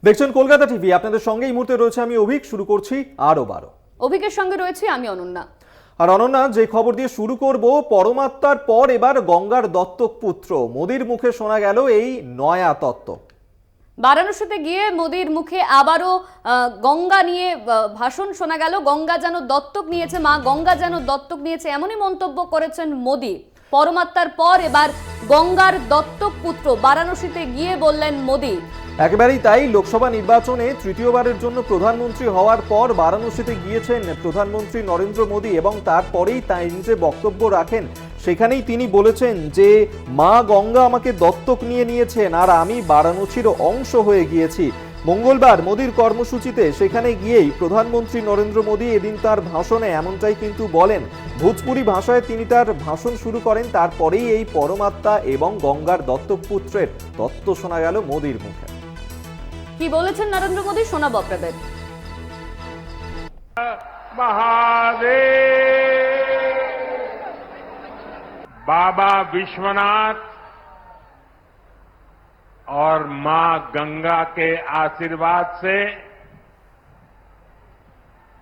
দেখছেন কলকাতা টিভি। আপনাদের সঙ্গে এই মুহূর্তে রয়েছে আমি অভিক। শুরু করছি আরো 12। অভিকের সঙ্গে রয়েছে আমি অনন্যা। আর অনন্যা, যে খবর দিয়ে শুরু করব, পরমাত্মার পর এবার গঙ্গার দত্তক পুত্র। মোদির মুখে শোনা গেল এই নয়া তত্ত্ব। বারাণসীতে গিয়ে মোদির মুখে আবারও গঙ্গা নিয়ে ভাষণ শোনা গেল। গঙ্গা যেন দত্তক নিয়েছে, মা গঙ্গা যেন দত্তক নিয়েছে, এমনই মন্তব্য করেছেন মোদি। পরমাত্মার পর এবার গঙ্গার দত্তক পুত্র, বারাণসীতে গিয়ে বললেন মোদি। একেবারেই তাই। লোকসভা নির্বাচনে তৃতীয়বারের জন্য প্রধানমন্ত্রী হওয়ার পর বারাণসীতে গিয়েছেন প্রধানমন্ত্রী নরেন্দ্র মোদি এবং তারপরেই তিনি যে বক্তব্য রাখেন সেখানেই তিনি বলেছেন যে মা গঙ্গা আমাকে দত্তক নিয়েছেন আর আমি বারাণসীর অংশ হয়ে গিয়েছি। মঙ্গলবার মোদির কর্মসূচিতে সেখানে গিয়েই প্রধানমন্ত্রী নরেন্দ্র মোদি এদিন তার ভাষণে এমনটাই কিন্তু বলেন। ভোজপুরি ভাষায় তিনি তার ভাষণ শুরু করেন, তারপরেই এই পরমাত্মা এবং গঙ্গার দত্তক পুত্রের তত্ত্ব শোনা গেল মোদির মুখে। কি বলেছেন নরেন্দ্র মোদি শোনাবো আপনাদের। बाबा विश्वनाथ और मां गंगा के आशीर्वाद से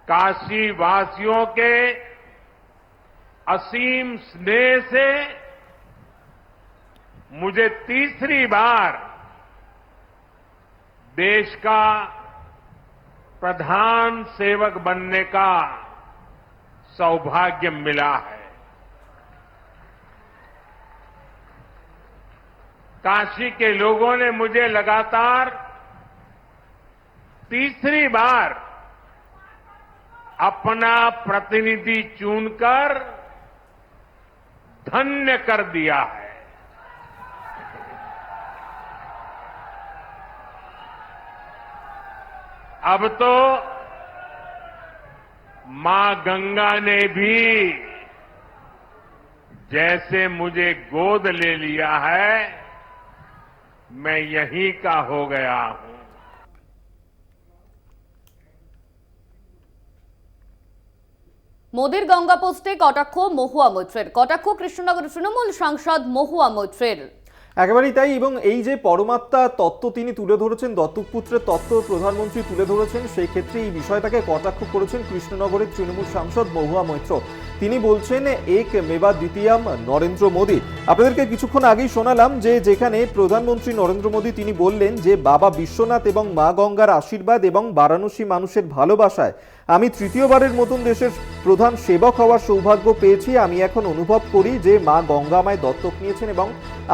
काशी वासियों के असीम स्नेह से मुझे तीसरी बार देश का प्रधान सेवक बनने का सौभाग्य मिला है। काशी के लोगों ने मुझे लगातार तीसरी बार अपना प्रतिनिधि चुनकर धन्य कर दिया है। अब तो मां गंगा ने भी जैसे मुझे गोद ले लिया है, मैं यहीं का हो गया हूं। মোদির গঙ্গা পোস্টে কটাক্ষ মহুয়া মৈত্রের। কটাক্ষ কৃষ্ণনগর তৃণমূল সাংসদ মহুয়া মৈত্রের। একেবারেই তাই। এবং এই যে পরমাত্মা তত্ত্ব তিনি তুলে ধরেছেন, দত্তক পুত্রের তত্ত্ব প্রধানমন্ত্রী তুলে ধরেছেন, সেই ক্ষেত্রে এই বিষয়টাকে কটাক্ষ করেছেন কৃষ্ণনগরের তৃণমূল সাংসদ মহুয়া মৈত্র। তিনি বলছেন এক মেবা দ্বিতীয়াম নরেন্দ্র মোদী। আপনাদেরকে কিছুক্ষণ আগেই শোনালাম যে যেখানে প্রধানমন্ত্রী নরেন্দ্র মোদী তিনি বললেন যে বাবা বিশ্বনাথ এবং মা গঙ্গার আশীর্বাদ এবং বারাণসী মানুষের ভালোবাসায় আমি তৃতীয়বারের মতন দেশের প্রধান সেবক হওয়ার সৌভাগ্য পেয়েছি। আমি এখন অনুভব করি যে মা গঙ্গা আমায় দত্তক নিয়েছেন এবং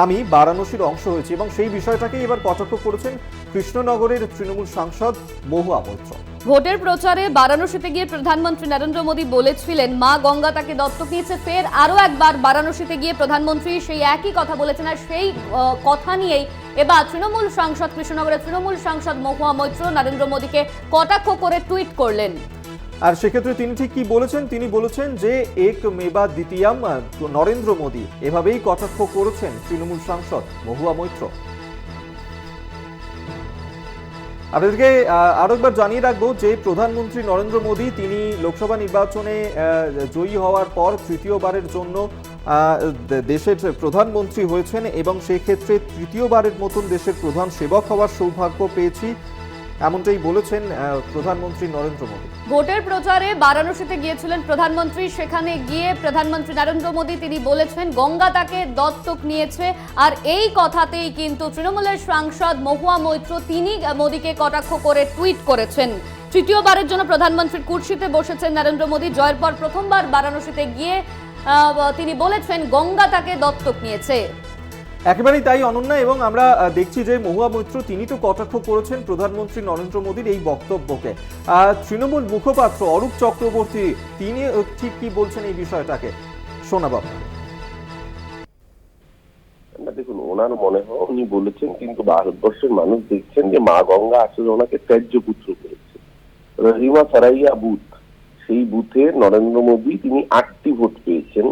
আমি বারাণসীর অংশ হয়েছি। এবং সেই বিষয়টাকেই এবার কটাক্ষ করেছেন কৃষ্ণনগরের তৃণমূল সাংসদ মহুয়া মৈত্র। ভোটের প্রচারে বারাণসীতে গিয়ে প্রধানমন্ত্রী নরেন্দ্র মোদি বলেছিলেন মা গঙ্গা তাকে দত্তক নিয়েছে। ফের আরো একবার বারাণসীতে গিয়ে প্রধানমন্ত্রী সেই একই কথা বলেছেন। আর সেই কথা নিয়েই এবার তৃণমূল সাংসদ কৃষ্ণনগরের তৃণমূল সাংসদ মহুয়া মৈত্র নরেন্দ্র মোদিকে কটাক্ষ করে টুইট করলেন। আর সেক্ষেত্রে তিনি ঠিক কি বলেছেন? তিনি বলেছেন যে এক মেবা দ্বিতীয়াম নরেন্দ্র মোদী। এভাবেই কটাক্ষ করেছেন তৃণমূল সাংসদ মহুয়া মৈত্র। আপনাদেরকে আরো একবার জানিয়ে রাখবো যে প্রধানমন্ত্রী নরেন্দ্র মোদী তিনি লোকসভা নির্বাচনে জয়ী হওয়ার পর তৃতীয়বারের জন্য দেশের প্রধানমন্ত্রী হয়েছেন এবং সেক্ষেত্রে তৃতীয়বারের মতন দেশের প্রধান সেবক হওয়ার সৌভাগ্য পেয়েছি, এমনটাই বলেছেন প্রধানমন্ত্রী নরেন্দ্র মোদী। ভোটের প্রচারে বারাণসীতে গিয়েছিলেন প্রধানমন্ত্রী। সেখানে গিয়ে প্রধানমন্ত্রী নরেন্দ্র মোদী তিনি বলেছেন গঙ্গা তাকে দত্তক নিয়েছে। আর এই কথাতেই কিন্তু তৃণমূলের সাংসদ মহুয়া মৈত্র তিনি মোদীকে কটাক্ষ করে টুইট করেছেন। তৃতীয়বারের জন্য প্রধানমন্ত্রীর কুর্সিতে বসেছেন নরেন্দ্র মোদী। জয়ের পর প্রথমবার বারাণসীতে গিয়ে তিনি বলেছেন গঙ্গা তাকে দত্তক নিয়েছে। একেবারেই তাই অনন্যা। এবং আমরা দেখছি যে মহুয়া মৈত্র তিনি তো কটাক্ষ করেছেন প্রধানমন্ত্রী নরেন্দ্র মোদীর এই বক্তব্যকে। তৃণমূল মুখপাত্র অরূপ চক্রবর্তী তিনি ঠিক কি বলছেন এই বিষয়টাকে শোনাবো। দেখুন, ওনার মনে হয় উনি বলেছেন, কিন্তু ভারতবর্ষের মানুষ দেখছেন যে মা গঙ্গা আসলে ওনাকে ত্যায্য পুত্র করেছে। রহিমা সারাইয়া বুথ, সেই বুথে নরেন্দ্র মোদী তিনি 8টি ভোট পেয়েছেন।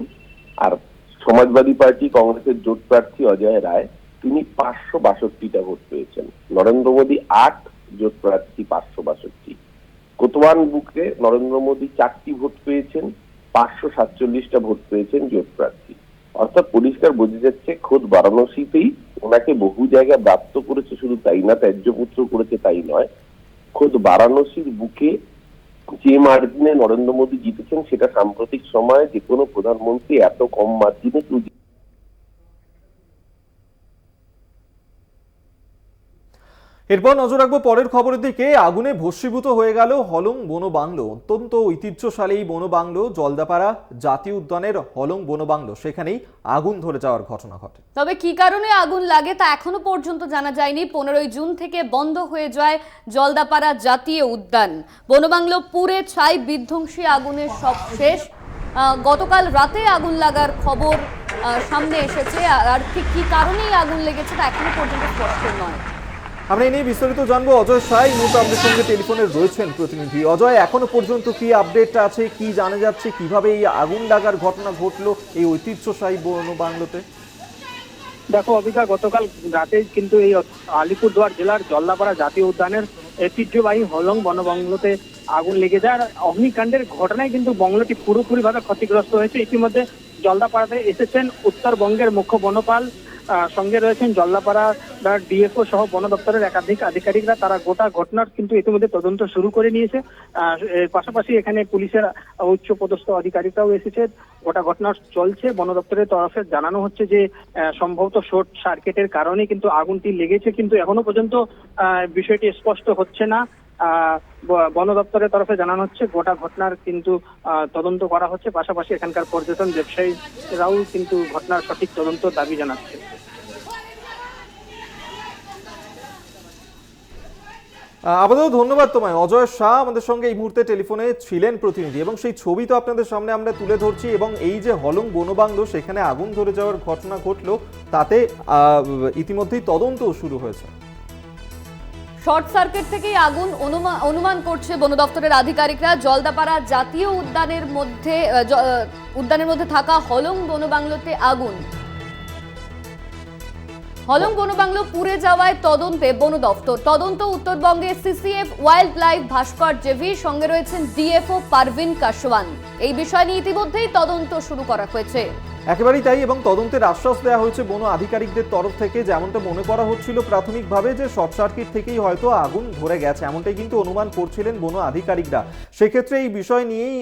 আর সমাজবাদী পার্টি কংগ্রেসের জোট প্রার্থী অজয় রায় তিনি 562টা ভোট পেয়েছেন। নরেন্দ্র মোদী 8, জোট প্রার্থী 562। কোতওয়াল বুথে নরেন্দ্র মোদী 4টি ভোট পেয়েছেন, 547টা ভোট পেয়েছেন জোট প্রার্থী। অর্থাৎ পরিষ্কার বোঝা যাচ্ছে খোদ বারাণসীতেই ওনাকে বহু জায়গায় ব্রাত্য করেছে, শুধু তাই না, ত্যায্যপুত্র করেছে তাই নয়, খোদ বারাণসীর বুকে যে মার্জিনে নরেন্দ্র মোদী জিতেছেন সেটা সাম্প্রতিক সময়ে যে কোনো প্রধানমন্ত্রী এত কম মার্জিনে কেউ এরপর নজর রাখবো পরের খবরের দিকে। আগুনে ভস্মীভূত হয়ে গেল হলং বনবাংলো। অত্যন্ত ঐতিহ্যশালী এই বনবাংলো জলদাপাড়া জাতীয় উদ্যানের হলং বনবাংলো, সেখানেই আগুন ধরে যাওয়ার ঘটনা ঘটে। তবে কি কারণে আগুন লাগে তা এখনো পর্যন্ত জানা যায়নি। 15 জুন থেকে বন্ধ হয়ে যায় জলদাপাড়া জাতীয় উদ্যান। বনবাংলো পুড়ে ছাই, বিধ্বংসী আগুনের সব শেষ। গতকাল রাতে আগুন লাগার খবর সামনে এসেছে, আর ঠিক কি কারণেই আগুন লেগেছে তা এখনো পর্যন্ত স্পষ্ট নয়। আমরা এ নিয়ে বিস্তারিত জানবো। অজয় শাহ এই মুহূর্তে আমাদের সঙ্গে টেলিফোনে রয়েছেন প্রতিনিধি। অজয়, এখনো পর্যন্ত কি আপডেট আছে, কি জানা যাচ্ছে, কিভাবে এই আগুন লাগার ঘটনা ঘটলো এই ঐতিহ্যশালী বনবাংলোতে? দেখো অবিকা, গতকাল রাতে কিন্তু এই আলিপুরদুয়ার জেলার জলদাপাড়া জাতীয় উদ্যানের ঐতিহ্যবাহী হলং বনবাংলোতে আগুন লেগে যায়। আর অগ্নিকাণ্ডের ঘটনায় কিন্তু বাংলোটি পুরোপুরিভাবে ক্ষতিগ্রস্ত হয়েছে। ইতিমধ্যে জলদাপাড়াতে এসেছেন উত্তরবঙ্গের মুখ্য বনপাল, সঙ্গে রয়েছেন জলদাপাড়া ডিএফও সহ বন দপ্তরের একাধিক আধিকারিকরা। তারা গোটা ঘটনার কিন্তু ইতিমধ্যে তদন্ত শুরু করে নিয়েছে। এর পাশাপাশি এখানে পুলিশের উচ্চ পদস্থ আধিকারিকরাও এসেছে। গোটা ঘটনা চলছে। বন দপ্তরের তরফে জানানো হচ্ছে যে সম্ভবত শর্ট সার্কিটের কারণে কিন্তু আগুনটি লেগেছে, কিন্তু এখনো পর্যন্ত বিষয়টি স্পষ্ট হচ্ছে না। বন দপ্তরের তরফে জানানো হচ্ছে গোটা ঘটনার কিন্তু তদন্ত করা হচ্ছে। পাশাপাশি এখানকার পর্যটন ব্যবসায়ীরাও কিন্তু ঘটনার সঠিক তদন্ত দাবি জানাচ্ছে। আপাতত ধন্যবাদ তোমায়। অজয় শাহ আমাদের সঙ্গে এই মুহূর্তে টেলিফোনে ছিলেন প্রতিনিধি, এবং সেই ছবি তো আপনাদের সামনে আমরা তুলে ধরছি। এবং এই যে হলং বনবাংলো সেখানে আগুন ধরে যাওয়ার ঘটনা ঘটলো, তাতে ইতিমধ্যেই তদন্ত শুরু হয়েছে। শর্ট সার্কিট থেকেই আগুন অনুমান করছে বন দপ্তরের আধিকারিকরা। জলদাপাড়া জাতীয় উদ্যানের মধ্যে থাকা হলং বনবাংলোতে আগুন। হলং বনবাংলো পুড়ে যাওয়ায় তদন্তে বন দপ্তর। তদন্ত উত্তরবঙ্গে সিসিএফ ওয়াইল্ড লাইফ ভাস্কর জেভি, সঙ্গে রয়েছেন ডিএফও পারভিন কাশওয়ান। এই বিষয় নিয়ে ইতিমধ্যেই তদন্ত শুরু করা হয়েছে। একেবারেই তাই, এবং তদন্তের আশ্বাস দেওয়া হয়েছে বন আধিকারিকদের তরফ থেকে। যেমনটা মনে করা হচ্ছিল প্রাথমিকভাবে যে শর্ট সার্কিট থেকেই হয়তো আগুন ধরে গেছে, এমনটাই কিন্তু অনুমান করছিলেন বন আধিকারিকরা। সেক্ষেত্রে এই বিষয় নিয়েই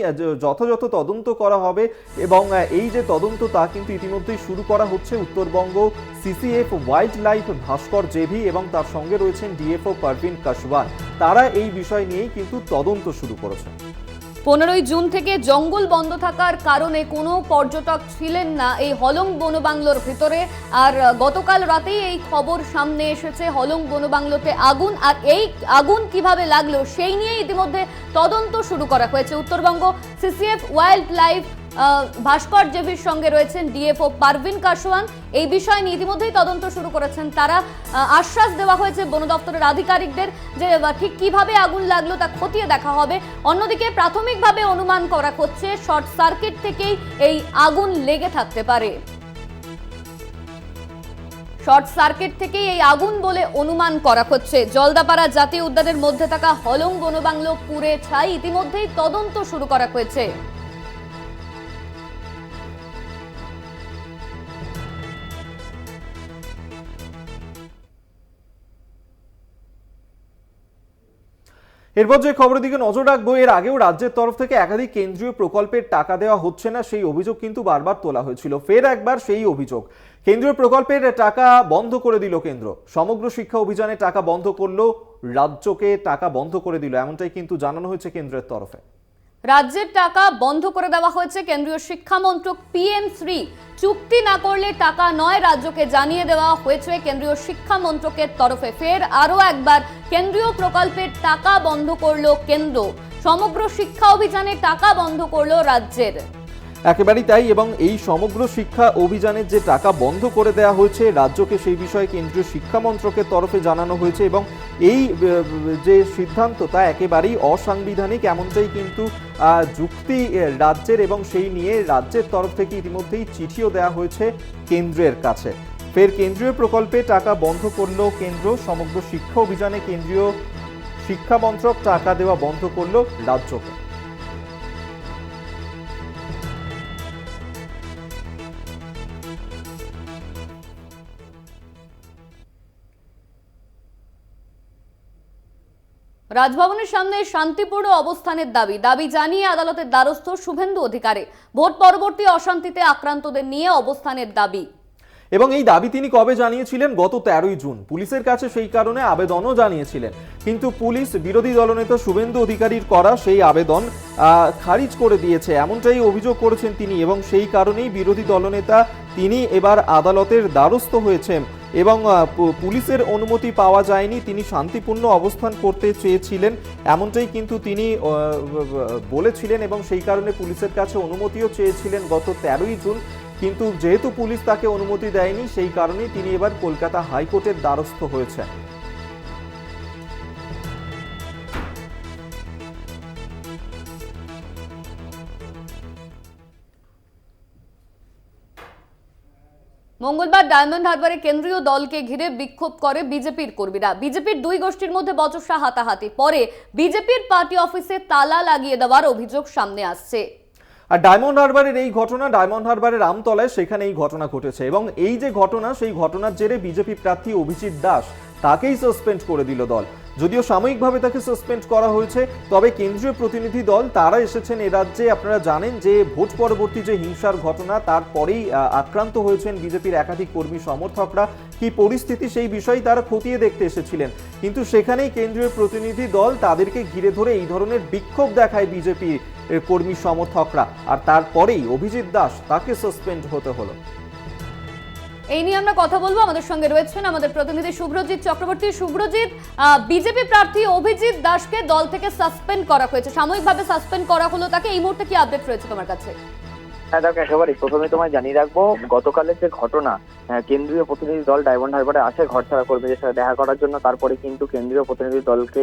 যথাযথ তদন্ত করা হবে, এবং এই যে তদন্ত তা কিন্তু ইতিমধ্যেই শুরু করা হচ্ছে। উত্তরবঙ্গ সিসিএফ ওয়াইল্ড লাইফ ভাস্কর জেভি এবং তার সঙ্গে রয়েছেন ডিএফও পারভিন কাশওয়ান, তারা এই বিষয় নিয়েই কিন্তু তদন্ত শুরু করেছে। 15 জুন থেকে জঙ্গল বন্ধ থাকার কারণে কোনো পর্যটক ছিলেন না এই হলং বনবাংলোর ভিতরে। আর গতকাল রাতেই এই খবর সামনে এসেছে হলং বনবাংলোতে আগুন। আর এই আগুন কিভাবে লাগলো সেই নিয়ে ইতিমধ্যে তদন্ত শুরু করা হয়েছে। উত্তরবঙ্গ সিসিএফ ওয়াইল্ড লাইফ ভাস্কর জেভির সঙ্গে রয়েছেন ডিএফও পারভিন কাশওয়ান। এই বিষয় নিয়ে ইতিমধ্যেই তদন্ত শুরু করেছেন তারা। আশ্বাস দেওয়া হয়েছে বন দপ্তরের আধিকারিকদের যে ঠিক কিভাবে আগুন লাগলো তা খতিয়ে দেখা হবে। অন্যদিকে প্রাথমিকভাবে অনুমান করা হচ্ছে শর্ট সার্কিট থেকেই এই আগুন লেগে থাকতে পারে। শর্ট সার্কিট থেকেই এই আগুন বলে অনুমান করা হচ্ছে। জলদাপাড়া জাতীয় উদ্যানের মধ্যে থাকা হলং বনবাংলো পুড়ে ছাই, ইতিমধ্যেই তদন্ত শুরু করা হয়েছে। এরপর যে খবরের দিকে নজর রাখবো, এর আগেও রাজ্যের তরফ থেকে একাধিক কেন্দ্রীয় প্রকল্পের টাকা দেওয়া হচ্ছে না, সেই অভিযোগ কিন্তু বারবার তোলা হয়েছিল। ফের একবার সেই অভিযোগ, কেন্দ্রীয় প্রকল্পের টাকা বন্ধ করে দিল কেন্দ্র। সমগ্র শিক্ষা অভিযানে টাকা বন্ধ করলো, রাজ্যকে টাকা বন্ধ করে দিল, এমনটাই কিন্তু জানানো হয়েছে কেন্দ্রের তরফে। রাজ্যের টাকা বন্ধ করে দেওয়া হয়েছে। কেন্দ্রীয় শিক্ষা মন্ত্রক PM3 চুক্তি না করলে টাকা নয়, রাজ্যকে জানিয়ে দেওয়া হয়েছে কেন্দ্রীয় শিক্ষা মন্ত্রকের তরফে। ফের আরো একবার কেন্দ্রীয় প্রকল্পের টাকা বন্ধ করলো কেন্দ্র। সমগ্র শিক্ষা অভিযানে টাকা বন্ধ করলো রাজ্যের। একেবারেই তাই, এবং এই সমগ্র শিক্ষা অভিযানের যে টাকা বন্ধ করে দেওয়া হয়েছে রাজ্যকে, সেই বিষয়ে কেন্দ্রীয় শিক্ষা মন্ত্রকের তরফে জানানো হয়েছে। এবং এই যে সিদ্ধান্ত তা একেবারেই অসাংবিধানিক, এমনটাই কিন্তু যুক্তি রাজ্যের, এবং সেই নিয়ে রাজ্যের তরফ থেকে ইতিমধ্যেই চিঠিও দেওয়া হয়েছে কেন্দ্রের কাছে। ফের কেন্দ্রীয় প্রকল্পে টাকা বন্ধ করলো কেন্দ্র। সমগ্র শিক্ষা অভিযানে কেন্দ্রীয় শিক্ষা মন্ত্রক টাকা দেওয়া বন্ধ করলো রাজ্যকে। রাজভবনের সামনে শান্তিপূর্ণ অবস্থানের দাবি জানিয়ে আদালতের দ্বারস্থ শুভেন্দু অধিকারী। ভোট পরবর্তী অশান্তিতে আক্রান্তদের নিয়ে অবস্থানের দাবি। এবং এই দাবি তিনি কবে জানিয়েছিলেন? গত 13ই জুন পুলিশের কাছে সেই কারণে আবেদনও জানিয়েছিলেন, কিন্তু পুলিশ বিরোধী দলনেতা শুভেন্দু অধিকারীর করা সেই আবেদন খারিজ করে দিয়েছে, এমনটাই অভিযোগ করেছেন তিনি। এবং সেই কারণেই বিরোধী দলনেতা তিনি এবার আদালতের দ্বারস্থ হয়েছেন এবং পুলিশের অনুমতি পাওয়া যায়নি। তিনি শান্তিপূর্ণ অবস্থান করতে চেয়েছিলেন, এমনটাই কিন্তু তিনি বলেছিলেন এবং সেই কারণে পুলিশের কাছে অনুমতিও চেয়েছিলেন গত 13ই জুন। কিন্তু যেহেতু পুলিশ তাকে অনুমতি দেয়নি, সেই কারণেই তিনি এবার কলকাতা হাইকোর্টের দ্বারস্থ হয়েছেন। মঙ্গলবার ডায়মন্ড হারবারে কেন্দ্রীয় দলকে ঘিরে বিক্ষোভ করে বিজেপির কর্মীরা। বিজেপির দুই গোষ্ঠীর মধ্যে বচসা হাতাহাতি, পরে বিজেপির পার্টি অফিসে তালা লাগিয়ে দেওয়ার অভিযোগ সামনে আসছে। আর ডায়মন্ড হারবারের এই ঘটনা, ডায়মন্ড হারবারের আমতলায় সেখানে এই ঘটনা ঘটেছে এবং এই যে ঘটনা, সেই ঘটনার জেরে বিজেপি প্রার্থী অভিজিৎ দাস তাকেই সাসপেন্ড করে দিল দল। যদিও সাময়িকভাবে তাকে সাসপেন্ড করা হয়েছে, তবে কেন্দ্রীয় প্রতিনিধি দল তারা এসেছেন এ রাজ্যে। আপনারা জানেন যে ভোট পরবর্তী যে হিংসার ঘটনা, তারপরেই আক্রান্ত হয়েছেন বিজেপির একাধিক কর্মী সমর্থকরা। কি পরিস্থিতি সেই বিষয়ে তারা খতিয়ে দেখতে এসেছিলেন, কিন্তু সেখানেই কেন্দ্রীয় প্রতিনিধি দল তাদেরকে ঘিরে ধরে এই ধরনের বিক্ষোভ দেখায় বিজেপি কর্মী সমর্থকরা, আর তারপরেই অভিজিৎ দাস তাকে সাসপেন্ড হতে হলো। এই নিয়ে আমরা কথা বলবো। আমাদের সঙ্গে রয়েছেন আমাদের প্রতিনিধি শুভ্রজিৎ চক্রবর্তী। শুভ্রজিৎ, বিজেপি প্রার্থী অভিজিৎ দাসকে দল থেকে সাসপেন্ড করা হয়েছে, সাময়িকভাবে সাসপেন্ড করা হলো তাকে। এই মুহূর্তে কি আপডেট রয়েছে তোমার কাছে? হ্যাঁ দেখো, একেবারেই প্রথমে তোমায় জানিয়ে রাখবো, গতকালের যে ঘটনা, কেন্দ্রীয় প্রতিনিধি দল ডায়মন্ড হারবারে আসে ঘরছাড়া কর্মীদের সাথে দেখা করার জন্য। তারপরে কিন্তু কেন্দ্রীয় প্রতিনিধি দলকে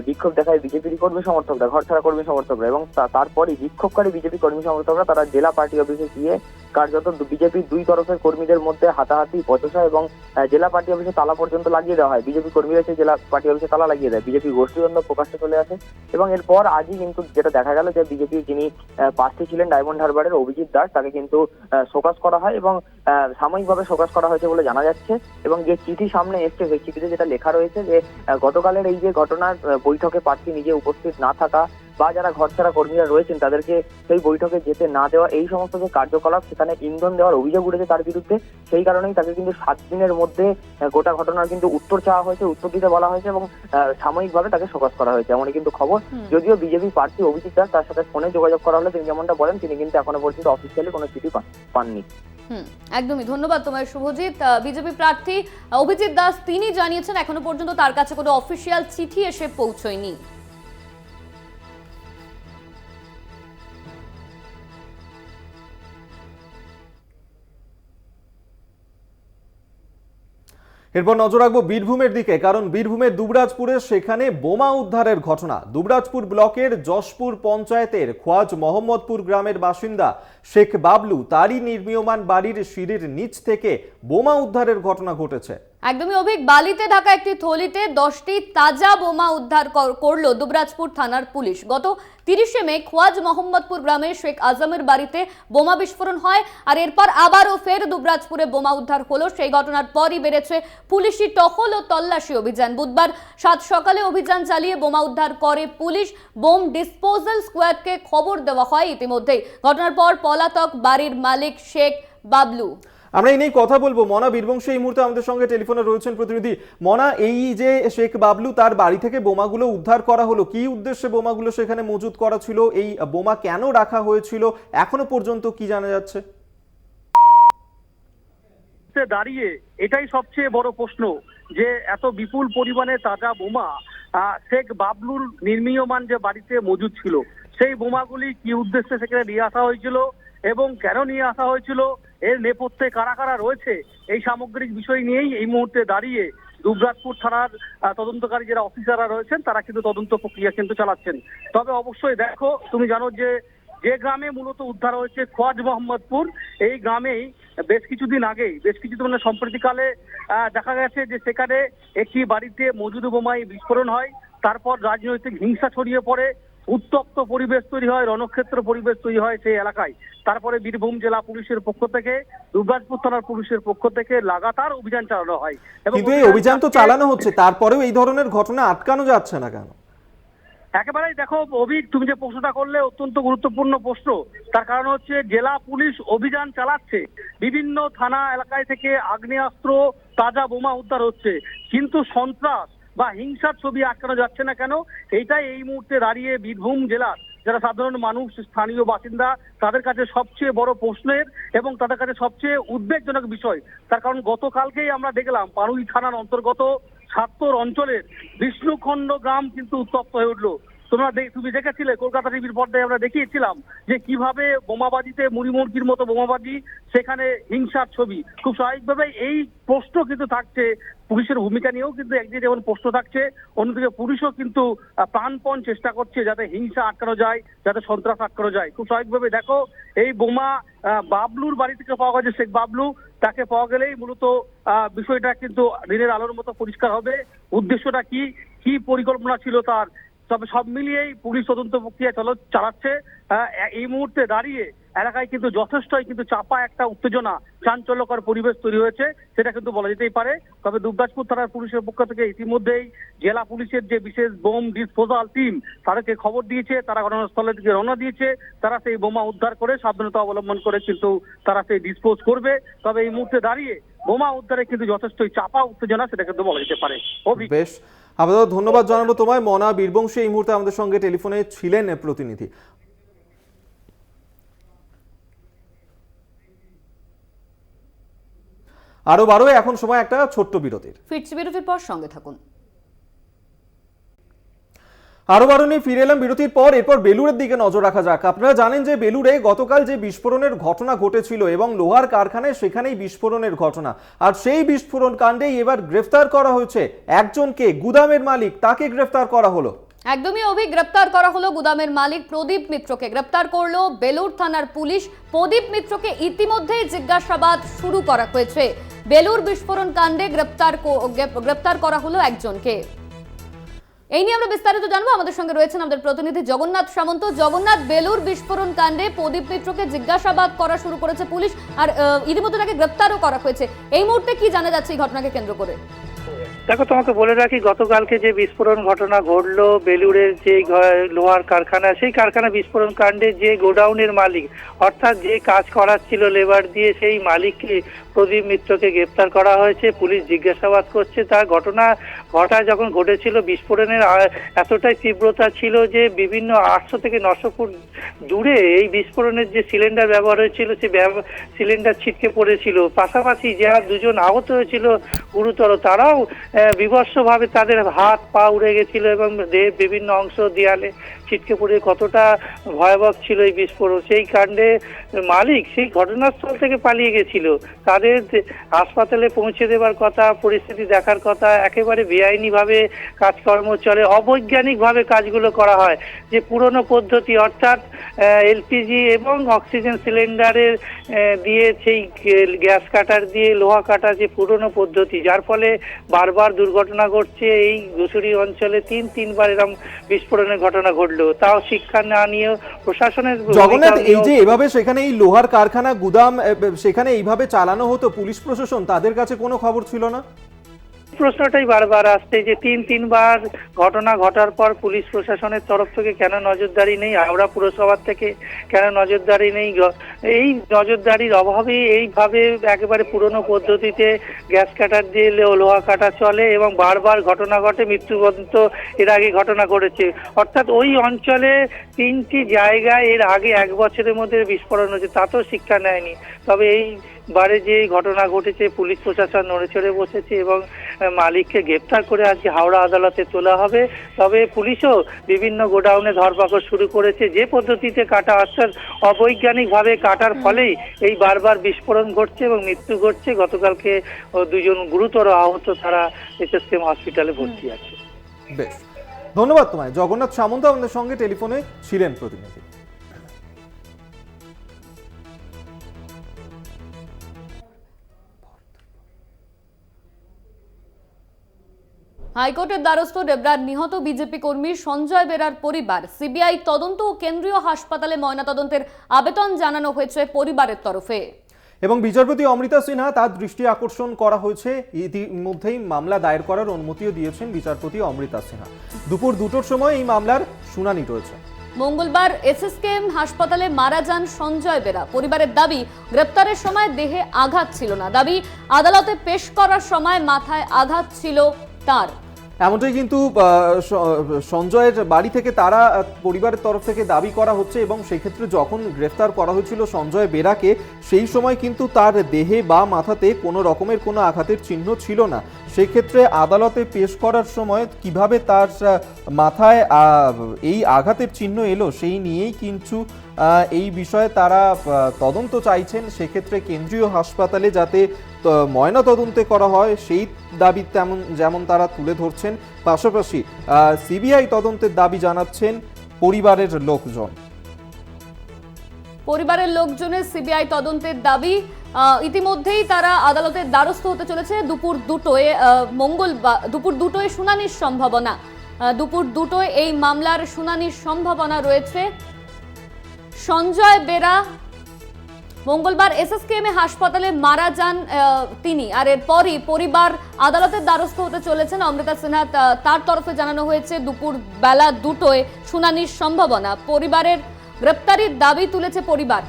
বিক্ষোভ দেখায় বিজেপির কর্মী সমর্থকরা, ঘরছাড়া কর্মী সমর্থকরা, এবং তারপরে বিক্ষোভকারী বিজেপি কর্মী সমর্থকরা তারা জেলা পার্টি অফিসে গিয়ে কার্যত বিজেপির দুই তরফের কর্মীদের মধ্যে হাতাহাতি, বচসা এবং জেলা পার্টি অফিসে তালা পর্যন্ত লাগিয়ে দেওয়া হয়। বিজেপি কর্মীরা এসে জেলা পার্টি অফিসে তালা লাগিয়ে দেয়, বিজেপি গোষ্ঠীদ্বন্দ্ব প্রকাশ্যে চলে আসে। এবং এরপর আজই কিন্তু যেটা দেখা গেল যে বিজেপির যিনি প্রার্থী ছিলেন ডায়মন্ড হারবারের অভিজিৎ দাস, তাকে কিন্তু শোকজ করা হয় এবং সাময়িকভাবে শোকজ করা হয়েছে বলে জানা যাচ্ছে। এবং যে চিঠি সামনে এসছে, সেই চিঠিতে যেটা লেখা রয়েছে যে গতকালের এই যে ঘটনার বৈঠকে প্রার্থী নিজে উপস্থিত না থাকা বা যারা ঘরছাড়া কর্মীরা রয়েছেন তাদেরকে সেই বৈঠকে যেতে না দেওয়া, এই সমস্ত যে কার্যকলাপ, সেখানে ইন্ধন দেওয়ার অভিযোগ উঠেছে তার বিরুদ্ধে। সেই কারণেই তাকে কিন্তু 7 দিনের মধ্যে গোটা ঘটনার কিন্তু উত্তর চাওয়া হয়েছে, উত্তর দিতে বলা হয়েছে এবং সাময়িকভাবে তাকে শোকজ করা হয়েছে, এমনই কিন্তু খবর। যদিও বিজেপি প্রার্থী অভিজিৎ দাস, তার সাথে ফোনে যোগাযোগ করা হলে তিনি যেমনটা বলেন, তিনি কিন্তু এখনো পর্যন্ত অফিসিয়ালি কোনো চিঠি পাননি। একদমই ধন্যবাদ তোমার শুভজিৎ। বিজেপি প্রার্থী অভিজিৎ দাস তিনি জানিয়েছেন এখনো পর্যন্ত তার কাছে কোনো অফিসিয়াল চিঠি এসে পৌঁছয়নি। এরপর নজর রাখবো বীরভূমের দিকে, কারণ বীরভূমের দুবরাজপুরে সেখানে বোমা উদ্ধারের ঘটনা। দুবরাজপুর ব্লকের যশপুর পঞ্চায়েতের খোয়াজ মোহাম্মদপুর গ্রামের বাসিন্দা শেখ বাবলু, তারই নির্মীয়মান বাড়ির সিঁড়ির নিচ থেকে বোমা উদ্ধারের ঘটনা ঘটেছে। একদমই অভিক, বালিতে ঢাকা একটি থলিতে 10টি তাজা বোমা উদ্ধার করলো দুবরাজপুর থানার পুলিশ। গত 30শে মে খোয়াজ মোহাম্মদপুর গ্রামের শেখ আজমের বাড়িতে বোমা বিস্ফোরণ হয়, আর এরপর আবারও ফের দুবরাজপুরে বোমা উদ্ধার হলো। সেই ঘটনার পরই বেড়েছে পুলিশি টহল ও তল্লাশি অভিযান। বুধবার 7 সকালে অভিযান চালিয়ে বোমা উদ্ধার করে পুলিশ। বোম ডিসপোজাল স্কোয়াডকে খবর দেওয়া হয় ইতিমধ্যেই। ঘটনার পর পলাতক বাড়ির মালিক শেখ বাবলু। আমরা এই নিয়ে কথা বলবো। মনা বীরবংশী এই মুহূর্তে আমাদের সঙ্গে টেলিফোনে রয়েছেন প্রতিনিধি। মনা, এই যে শেখ বাবলু, তার বাড়ি থেকে বোমাগুলো উদ্ধার করা হলো, কি উদ্দেশ্যে বোমাগুলো সেখানে মজুত করা ছিল, এই বোমা কেন রাখা হয়েছিল, এখনো পর্যন্ত কি জানা যাচ্ছে? দাঁড়িয়ে এটাই সবচেয়ে বড় প্রশ্ন যে এত বিপুল পরিমাণে তাজা বোমা শেখ বাবলুর নির্মীয়মান যে বাড়িতে মজুদ ছিল, সেই বোমাগুলি কি উদ্দেশ্যে সেখানে নিয়ে আসা হয়েছিল এবং কেন নিয়ে আসা হয়েছিল, এর নেপথ্যে কারা কারা রয়েছে, এই সামগ্রিক বিষয় নিয়েই এই মুহূর্তে দাঁড়িয়ে দুবরাজপুর থানার তদন্তকারী যারা অফিসাররা রয়েছেন তারা কিন্তু তদন্ত প্রক্রিয়া কিন্তু চালাচ্ছেন। তবে অবশ্যই দেখো, তুমি জানো যে গ্রামে মূলত উদ্ধার হয়েছে খোয়াজ মোহাম্মদপুর, এই গ্রামেই বেশ কিছুদিন মানে সম্প্রতিকালে দেখা গেছে যে সেখানে একটি বাড়িতে মজুদ বোমায় বিস্ফোরণ হয়। তারপর রাজনৈতিক হিংসা ছড়িয়ে পড়ে, উত্তপ্ত পরিবেশ তৈরি হয়, রণক্ষেত্র পরিবেশ তৈরি হয় সেই এলাকায়। তারপরে বীরভূম জেলা পুলিশের পক্ষ থেকে, দুবরাজপুর থানার পুলিশের পক্ষ থেকে লাগাতার অভিযান চালানো হয়। কিন্তু এই অভিযান তো চালানো হচ্ছে, তারপরেও এই ধরনের ঘটনা আটকানো যাচ্ছে না কেন? একেবারেই দেখো অভিক, তুমি যে প্রশ্নটা করলে অত্যন্ত গুরুত্বপূর্ণ প্রশ্ন। তার কারণ হচ্ছে জেলা পুলিশ অভিযান চালাচ্ছে, বিভিন্ন থানা এলাকায় থেকে আগ্নেয়াস্ত্র, তাজা বোমা উদ্ধার হচ্ছে, কিন্তু সন্ত্রাস বা হিংসার ছবি আটকানো যাচ্ছে না কেন? এইটাই এই মুহূর্তে দাঁড়িয়ে বীরভূম জেলার যারা সাধারণ মানুষ, স্থানীয় বাসিন্দা, তাদের কাছে সবচেয়ে বড় প্রশ্নের এবং তাদের কাছে সবচেয়ে উদ্বেগজনক বিষয়। তার কারণ গতকালকেই আমরা দেখলাম পাড়ুই থানার অন্তর্গত সাত্তর অঞ্চলের বিষ্ণুখণ্ড গ্রাম কিন্তু উত্তপ্ত হয়ে উঠলো। তুমি দেখেছিলে কলকাতা টিভির পর্দায় আমরা দেখিয়েছিলাম যে কিভাবে বোমাবাজিতে মুড়িমুড়কির মতো বোমাবাজি, সেখানে হিংসার ছবি। খুব স্বাভাবিকভাবে এই প্রশ্ন কিন্তু থাকছে, পুলিশের ভূমিকা নিয়েও কিন্তু একদিকে যেমন প্রশ্ন থাকছে, অন্যদিকে পুলিশও কিন্তু প্রাণপণ চেষ্টা করছে যাতে হিংসা আটকানো যায়, যাতে সন্ত্রাস আটকানো যায়। খুব স্বাভাবিকভাবে দেখো এই বোমা বাবলুর বাড়ি থেকে পাওয়া গেছে, শেখ বাবলু, তাকে পাওয়া গেলেই মূলত বিষয়টা কিন্তু দিনের আলোর মতো পরিষ্কার হবে। উদ্দেশ্যটা কি পরিকল্পনা ছিল তার, তবে সব মিলিয়েই পুলিশ তদন্ত প্রক্রিয়া চালাচ্ছে। এই মুহূর্তে দাঁড়িয়ে এলাকায় কিন্তু যথেষ্টই কিন্তু চাপা একটা উত্তেজনা, চাঞ্চল্যকর পরিবেশ তৈরি হয়েছে, সেটা কিন্তু বলা যেতেই পারে। তবে দুবরাজপুর থানার পুলিশের পক্ষ থেকে ইতিমধ্যেই জেলা পুলিশের যে বিশেষ বোম ডিসপোজাল টিম, তাদেরকে খবর দিয়েছে, তারা ঘটনাস্থলের দিকে রওনা দিয়েছে, তারা সেই বোমা উদ্ধার করে সাবধানতা অবলম্বন করে কিন্তু তারা সেই ডিসপোজ করবে। তবে এই মুহূর্তে দাঁড়িয়ে বোমা উদ্ধারে কিন্তু যথেষ্টই চাপা উত্তেজনা, সেটা কিন্তু বলা যেতে পারে। বেশ, আপাতত ধন্যবাদ জানাবো তোমায়। মনা বীরবংশী এই মুহূর্তে আমাদের সঙ্গে টেলিফোনে ছিলেন প্রতিনিধি। আরো বারো, এখন সময় একটা ছোট্ট বিরতির। ফিরছি বিরতির পর, সঙ্গে থাকুন। আরো বারো নিয়ে ফিরে এলাম বিরতির পর। এরপর বেলুড়ের দিকে নজর রাখা যাক। আপনারা জানেন যে বেলুড়ে গতকাল যে বিস্ফোরণের ঘটনা ঘটেছিল এবং লোহার কারখানায় সেখানেই বিস্ফোরণের ঘটনা, আর সেই বিস্ফোরণ কাণ্ডেই এবার গ্রেফতার করা হয়েছে একজনকে, গুদামের মালিক, তাকে গ্রেফতার করা হলো। একদমই অভিক, গ্রেপ্তার করা হলো গুদামের মালিক প্রদীপ মিত্রকে। গ্রেপ্তার করলো বেলুড় থানার পুলিশ। প্রদীপ মিত্রকে ইতিমধ্যেই জিজ্ঞাসাবাদ শুরু করা হয়েছে। বেলুড় বিস্ফোরণ কাণ্ডে গ্রেপ্তার করা হলো একজনকে। এই নিয়ে আমরা বিস্তারিত জানবো। আমাদের সঙ্গে রয়েছেন আমাদের প্রতিনিধি জগন্নাথ সামন্ত। জগন্নাথ, বেলুড় বিস্ফোরণ কাণ্ডে প্রদীপ মিত্রকে জিজ্ঞাসাবাদ করা শুরু করেছে পুলিশ, আর ইতিমধ্যে তাকে গ্রেপ্তারও করা হয়েছে। এই মুহূর্তে কি জানা যাচ্ছে এই ঘটনাকে কেন্দ্র করে? দেখো, তোমাকে বলে রাখি, গতকালকে যে বিস্ফোরণ ঘটনা ঘটলো বেলুড়ের যে লোহার কারখানা, সেই কারখানা বিস্ফোরণ কাণ্ডে যে গোডাউনের মালিক, অর্থাৎ যে কাজ করাচ্ছিল লেবার দিয়ে, সেই মালিককে প্রদীপ মিত্রকে গ্রেপ্তার করা হয়েছে। পুলিশ জিজ্ঞাসাবাদ করছে। তার ঘটনা যখন ঘটেছিল, বিস্ফোরণের এতটাই তীব্রতা ছিল যে বিভিন্ন 800 থেকে 900 ফুট দূরে এই বিস্ফোরণের যে সিলিন্ডার ব্যবহার হয়েছিল, সেই সিলিন্ডার ছিটকে পড়েছিল। পাশাপাশি যারা দুজন আহত হয়েছিল গুরুতর, তারাও বিভৎসভাবে তাদের হাত পা উড়ে গেছিল এবং দেহের বিভিন্ন অংশ দেয়ালে ছিটকে পড়ে কতটা ভয়াবহ ছিল এই বিস্ফোরণ। সেই কাণ্ডে মালিক সেই ঘটনাস্থল থেকে পালিয়ে গেছিল। তাদের হাসপাতালে পৌঁছে দেবার কথা, পরিস্থিতি দেখার কথা। একেবারে বেআইনিভাবে কাজকর্ম চলে, অবৈজ্ঞানিকভাবে কাজগুলো করা হয়। যে পুরনো পদ্ধতি, অর্থাৎ এলপিজি এবং অক্সিজেন সিলিন্ডারের দিয়ে সেই গ্যাস কাটার দিয়ে লোহা কাটা, যে পুরনো পদ্ধতি, যার ফলে বারবার দুর্ঘটনা ঘটছে। এই ঘুষুরি অঞ্চলে তিনবার এরকম বিস্ফোরণের ঘটনা ঘটলো, তাও শিক্ষা না নিয়ে প্রশাসনের। জগন্নাথ, এই যে এভাবে সেখানে এই লোহার কারখানা, গুদাম, সেখানে এইভাবে চালানো হতো, পুলিশ প্রশাসন তাদের কাছে কোনো খবর ছিল না? প্রশ্নটাই বারবার আসছে যে তিনবার ঘটনা ঘটার পর পুলিশ প্রশাসনের তরফ থেকে কেন নজরদারি নেই, হাওড়া পুরসভার থেকে কেন নজরদারি নেই? এই নজরদারির অভাবে এইভাবে একেবারে পুরনো পদ্ধতিতে গ্যাস কাটার দিয়ে লোহা কাটা চলে এবং বারবার ঘটনা ঘটে। মৃত্যু পর্যন্ত এর আগে ঘটনা ঘটেছে। অর্থাৎ ওই অঞ্চলে 3টি জায়গায় এর আগে 1 বছরের মধ্যে বিস্ফোরণ হয়েছে, তাতেও শিক্ষা নেয়নি। তবে এইবারে যে ঘটনা ঘটেছে, পুলিশ প্রশাসন নড়ে চড়ে বসেছে এবং মালিককে গ্রেপ্তার করে আজকে হাওড়া আদালতে তোলা হবে। তবে পুলিশও বিভিন্ন গোডাউনে ধরপাকড় শুরু করেছে। যে পদ্ধতিতে কাটা, অর্থাৎ অবৈজ্ঞানিকভাবে কাটার ফলেই এই বারবার বিস্ফোরণ ঘটছে এবং মৃত্যু ঘটছে। গতকালকে 2জন গুরুতর আহত, তারা এসএসকেএম হসপিটালে ভর্তি আছে। বেশ, ধন্যবাদ তোমায়। জগন্নাথ সামন্ত আমাদের সঙ্গে টেলিফোনে ছিলেন প্রতিনিধি। হাইকোর্টের দ্বারস্থ ডেবরার নিহত বিজেপি কর্মী সঞ্জয় বেরার পরিবার। সিবিআই তদন্ত ও কেন্দ্রীয় হাসপাতালে ময়নাতদন্তের আবেদন জানানো হয়েছে পরিবারের তরফে। এবং বিচারপতি অমৃতা সিনহা তার দৃষ্টি আকর্ষণ করা হয়েছে, ইতিমধ্যেই মামলা দায়ের করার অনুমতিও দিয়েছেন বিচারপতি অমৃতা সিনহা। দুপুর 2টোর সময় এই মামলার শুনানি রয়েছে। মঙ্গলবার এসএসকেএম হাসপাতালে মারা যান সঞ্জয় বেরা। পরিবারের দাবি, গ্রেপ্তারের সময় দেহে আঘাত ছিল না। দাবি, আদালতে পেশ করার সময় মাথায় আঘাত ছিল তার। এমনটাই কিন্তু সঞ্জয়ের বাড়ি থেকে তারা পরিবারের তরফ থেকে দাবি করা হচ্ছে, এবং সেই ক্ষেত্রে যখন গ্রেফতার করা হয়েছিল সঞ্জয় বেরাকে, সেই সময় কিন্তু তার দেহে বা মাথাতে কোনো রকমের কোনো আঘাতের চিহ্ন ছিল না। সেই ক্ষেত্রে আদালতে পেশ করার সময় কিভাবে তার মাথায় এই আঘাতের চিহ্ন এলো, সেই নিয়েই কিন্তু এই বিষয়ে তারা তদন্ত চাইছেন। সেক্ষেত্রে কেন্দ্রীয় হাসপাতালে যাতে ময়না তদন্তে করা হয় সেই দাবি যেমন তারা তুলে ধরছেন। পাশাপাশি সিবিআই তদন্তের দাবি জানাচ্ছেন পরিবারের লোকজন। পরিবারের লোকজনের সিবিআই তদন্তের দাবি। ইতিমধ্যেই তারা আদালতের দ্বারস্থ হতে চলেছে দুপুর 2টোয়। মঙ্গলবার দুপুর 2টোয় শুনানির সম্ভাবনা। দুপুর 2টোয় এই মামলার শুনানির সম্ভাবনা রয়েছে। সঞ্জয় বেরা মঙ্গলবার এসএসকেএম হাসপাতালে মারা যান তিনি, আর এরপরই পরিবার আদালতের দ্বারস্থ হতে চলেছেন। অমৃতা সিনহা তার তরফে জানানো হয়েছে দুপুর বেলা 2টোয় শুনানির সম্ভাবনা। পরিবারের গ্রেপ্তারির দাবি তুলেছে পরিবার।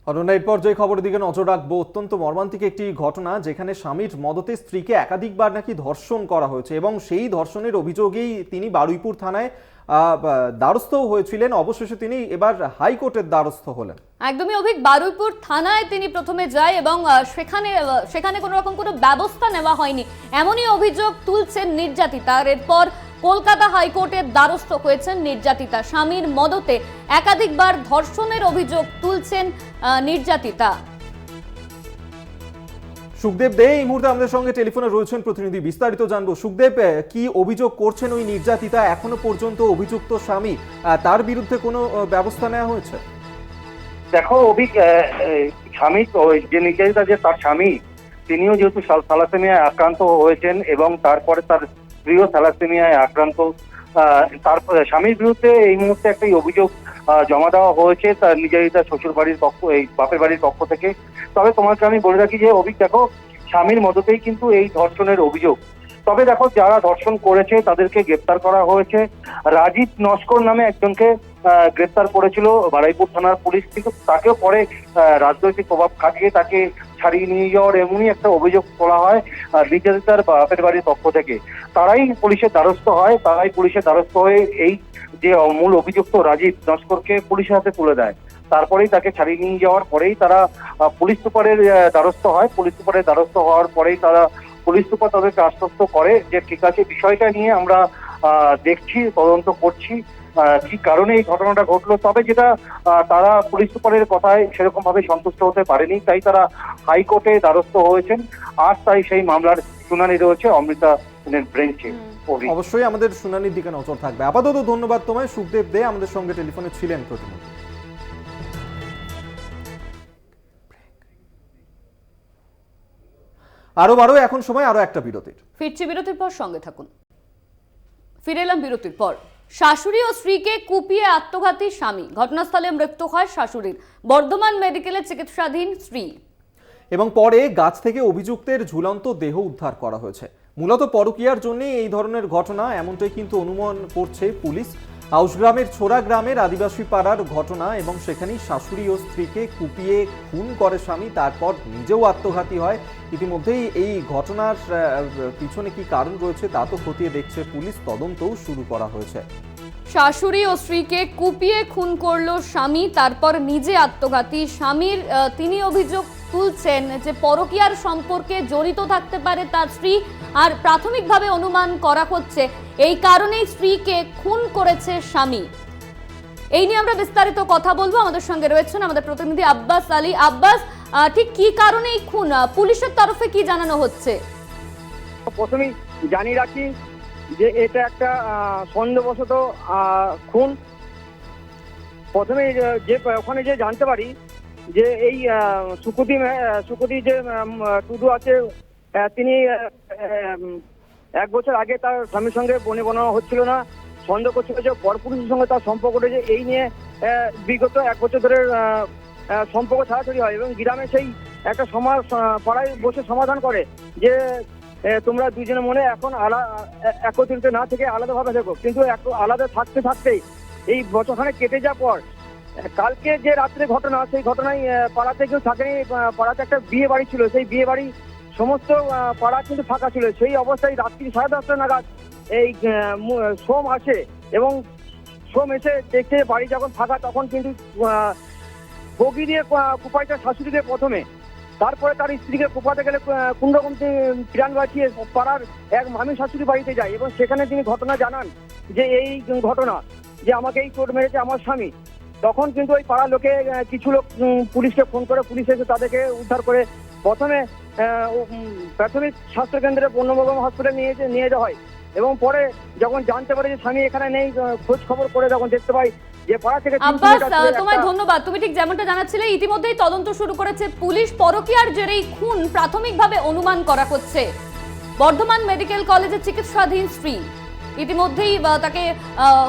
অনন্যা, এরপর যে খবরের দিকে নজর রাখবো, অত্যন্ত মর্মান্তিক একটি ঘটনা, যেখানে স্বামীর মদতে স্ত্রীকে একাধিকবার নাকি ধর্ষণ করা হয়েছে, এবং সেই ধর্ষণের অভিযোগেই তিনি বারুইপুর থানায় দ্বারস্থ হয়েছিলেন। অবশেষে তিনি এবার হাইকোর্টের দ্বারস্থ হলেন। একদমই অভিক, বারুইপুর থানায় তিনি প্রথমে যায় এবং সেখানে কোনো রকম কোনো ব্যবস্থা নেওয়া হয়নি, এমনই অভিযোগ তুলছেন নির্যাতিতা। এরপর কলকাতা হাইকোর্টের দ্বারস্থ হয়েছেন নির্যাতিতা। স্বামীর মদতে একাধিকবার ধর্ষণের অভিযোগ তুলছেন নির্যাতিতা। সুখদেব দে এই মুহূর্তে আমাদের সঙ্গে টেলিফোনে রয়েছেন প্রতিনিধি, বিস্তারিত জানবো। সুখদেব, কি অভিযোগ করছেন ওই নির্যাতিতা? এখনো পর্যন্ত অভিযুক্ত স্বামী, তার বিরুদ্ধে কোনো ব্যবস্থা নেওয়া হয়েছে? দেখো স্বামী যে নির্যাতিতা, যে তার স্বামী, তিনিও যেহেতু থ্যালাসেমিয়ায় আক্রান্ত হয়েছেন এবং তারপরে তার স্ত্রীও থ্যালাসেমিয়ায় আক্রান্ত। তার স্বামীর বিরুদ্ধে এই মুহূর্তে একটা অভিযোগ জমা দেওয়া হয়েছে তার নির্যাতিতা শ্বশুর বাড়ির বাপের বাড়ির পক্ষ থেকে। তবে তোমাকে আমি বলে রাখি যে দেখো, স্বামীর মদতেই কিন্তু এই ধর্ষণের অভিযোগ। তবে দেখো, যারা ধর্ষণ করেছে তাদেরকে গ্রেপ্তার করা হয়েছে। রাজীব নস্কর নামে একজনকে গ্রেপ্তার করেছিল বারুইপুর থানার পুলিশ, কিন্তু তাকেও পরে রাজনৈতিক প্রভাব খাটিয়ে তাকে ছাড়িয়ে নিয়ে যাওয়ার এমনই একটা অভিযোগ করা হয় নির্যাতিতার বাপের বাড়ির পক্ষ থেকে। তারাই পুলিশের দ্বারস্থ হয়ে এই যে মূল অভিযুক্ত রাজীব নস্করকে পুলিশের হাতে তুলে দেয়। তারপরেই তাকে ছাড়িয়ে নিয়ে যাওয়ার পরেই তারা পুলিশ সুপারের দ্বারস্থ হয়। পুলিশ সুপারের দ্বারস্থ হওয়ার পরেই পুলিশ সুপার তাদেরকে আশ্বস্ত করে যে ঠিক আছে, বিষয়টা নিয়ে আমরা দেখছি, তদন্ত করছি কি কারণে এই ঘটনাটা ঘটলো। তবে যেটা তারা পুলিশ সুপারের কথায় সেরকম ভাবে সন্তুষ্ট হতে পারেনি, তাই তারা হাইকোর্টে দ্বারস্থ হয়েছেন। আর তাই সেই মামলার শুনানি রয়েছে অমৃতা বেঞ্চে। অবশ্যই আমাদের শুনানির দিকে নজর থাকবে। আপাতত ধন্যবাদ তোমায়, সুখদেব দে আমাদের সঙ্গে টেলিফোনে ছিলেন প্রতিনিধি। আরো এখন সময় আরো একটা বিরতির। ফিরছি বিরতির পর, সঙ্গে থাকুন। ফিরে এলাম বিরতির পর। শাশুড়ি ও স্ত্রীকে কুপিয়ে আত্মঘাতী স্বামী, ঘটনাস্থলে মৃত্যু হয় শাশুড়ির। বর্ধমান মেডিকেলে চিকিৎসাধীন স্ত্রী। এবং পরে গাছ থেকে অভিযুক্তের ঝুলন্ত দেহ উদ্ধার করা হয়েছে। মূলত পরকীয়ার জন্য এই ধরনের ঘটনা, এমনটাই কিন্তু অনুমান করছে পুলিশ। আউশগ্রামের ছোড়া গ্রামের আদিবাসী পাড়ার ঘটনা, এবং সেখানেই শাশুড়ি ও স্ত্রীকে কুপিয়ে খুন করে স্বামী, তারপর নিজেও আত্মঘাতী হয়। ইতিমধ্যেই এই ঘটনার পিছনে কি কারণ রয়েছে তা তো খতিয়ে দেখছে পুলিশ, তদন্তও শুরু করা হয়েছে। শাশুড়ি ও স্ত্রীকে কুপিয়ে খুন করলো স্বামী, তারপর নিজে আত্মঘাতী। স্বামীর তিনি অভিযোগ তুলছেন যে পরকীয়ার সম্পর্কে জড়িত থাকতে পারে তার স্ত্রী, আর প্রাথমিকভাবে অনুমান করা হচ্ছে এই কারণেই স্ত্রীকে খুন করেছে স্বামী। এই নিয়ে আমরা বিস্তারিত কথা বলবো। আমাদের সঙ্গে রয়েছেন আমাদের প্রতিনিধি আব্বাস আলী। আব্বাস, ঠিক কি কারণে এই খুন, পুলিশের তরফে কি জানানো হচ্ছে? প্রথমেই জানিয়ে রাখি যে এটা একটা সন্দেহবশত খুন। প্রথমে যে ওখানে যে জানতে পারি যে এই সুকুতি যে টুডু আছে, তিনি 1 বছর আগে তার স্বামীর সঙ্গে বনে বনানো হচ্ছিল না, সন্দেহ করছিল যে পরপুরুষের সঙ্গে তার সম্পর্ক রয়েছে। এই নিয়ে বিগত 1 বছর ধরে সম্পর্ক ছাড়াছাড়ি হয় এবং গ্রামে সেই একটা পাড়ায় বসে সমাধান করে যে তোমরা দুজনে মনে এখন একত্রিত না থেকে আলাদাভাবে থেকো। কিন্তু আলাদা থাকতে থাকতেই এই বছরখানে কেটে যাওয়ার পর কালকে যে রাত্রে ঘটনা, সেই ঘটনায় পাড়াতে কেউ থাকেনি। পাড়াতে একটা বিয়ে বাড়ি ছিল, সেই বিয়ে বাড়ি সমস্ত পাড়া কিন্তু ফাঁকা ছিল। সেই অবস্থায় রাত্রি 10:30 নাগাদ এই সোম আসে এবং সোম এসে দেখতে বাড়ি যখন ফাঁকা তখন কিন্তু বগি দিয়ে কুপাই তার শাশুড়িকে প্রথমে, তারপরে তার স্ত্রীকে কুপাতে গেলে কোনরকম প্রাণ বাঁচিয়ে পাড়ার এক মামি শাশুড়ি বাড়িতে যায় এবং সেখানে তিনি ঘটনা জানান যে এই ঘটনা যে আমাকে এই চোট মেরেছে আমার স্বামী। তখন কিন্তু ওই পাড়ার লোকে কিছু লোক পুলিশকে ফোন করে, পুলিশ এসে তাদেরকে উদ্ধার করে প্রথমে প্রাথমিক স্বাস্থ্যকেন্দ্রে বন্যমগম হসপিটালে নিয়ে যাওয়া হয় এবং পরে যখন জানতে পারে যে স্বামী এখানে নেই, খোঁজ খবর করে যখন দেখতে পাই যে পাড়া থেকে আব্বাস, তোমায় ধন্যবাদ। তুমি ঠিক যেমনটা জানাচ্ছিলে ইতিমধ্যেই তদন্ত শুরু করেছে পুলিশ। পরকীয়ার জেরেই খুন প্রাথমিকভাবে অনুমান করা হচ্ছে। বর্ধমান মেডিকেল কলেজে চিকিৎসাধীন স্ত্রী, ইতিমধ্যেই তাকে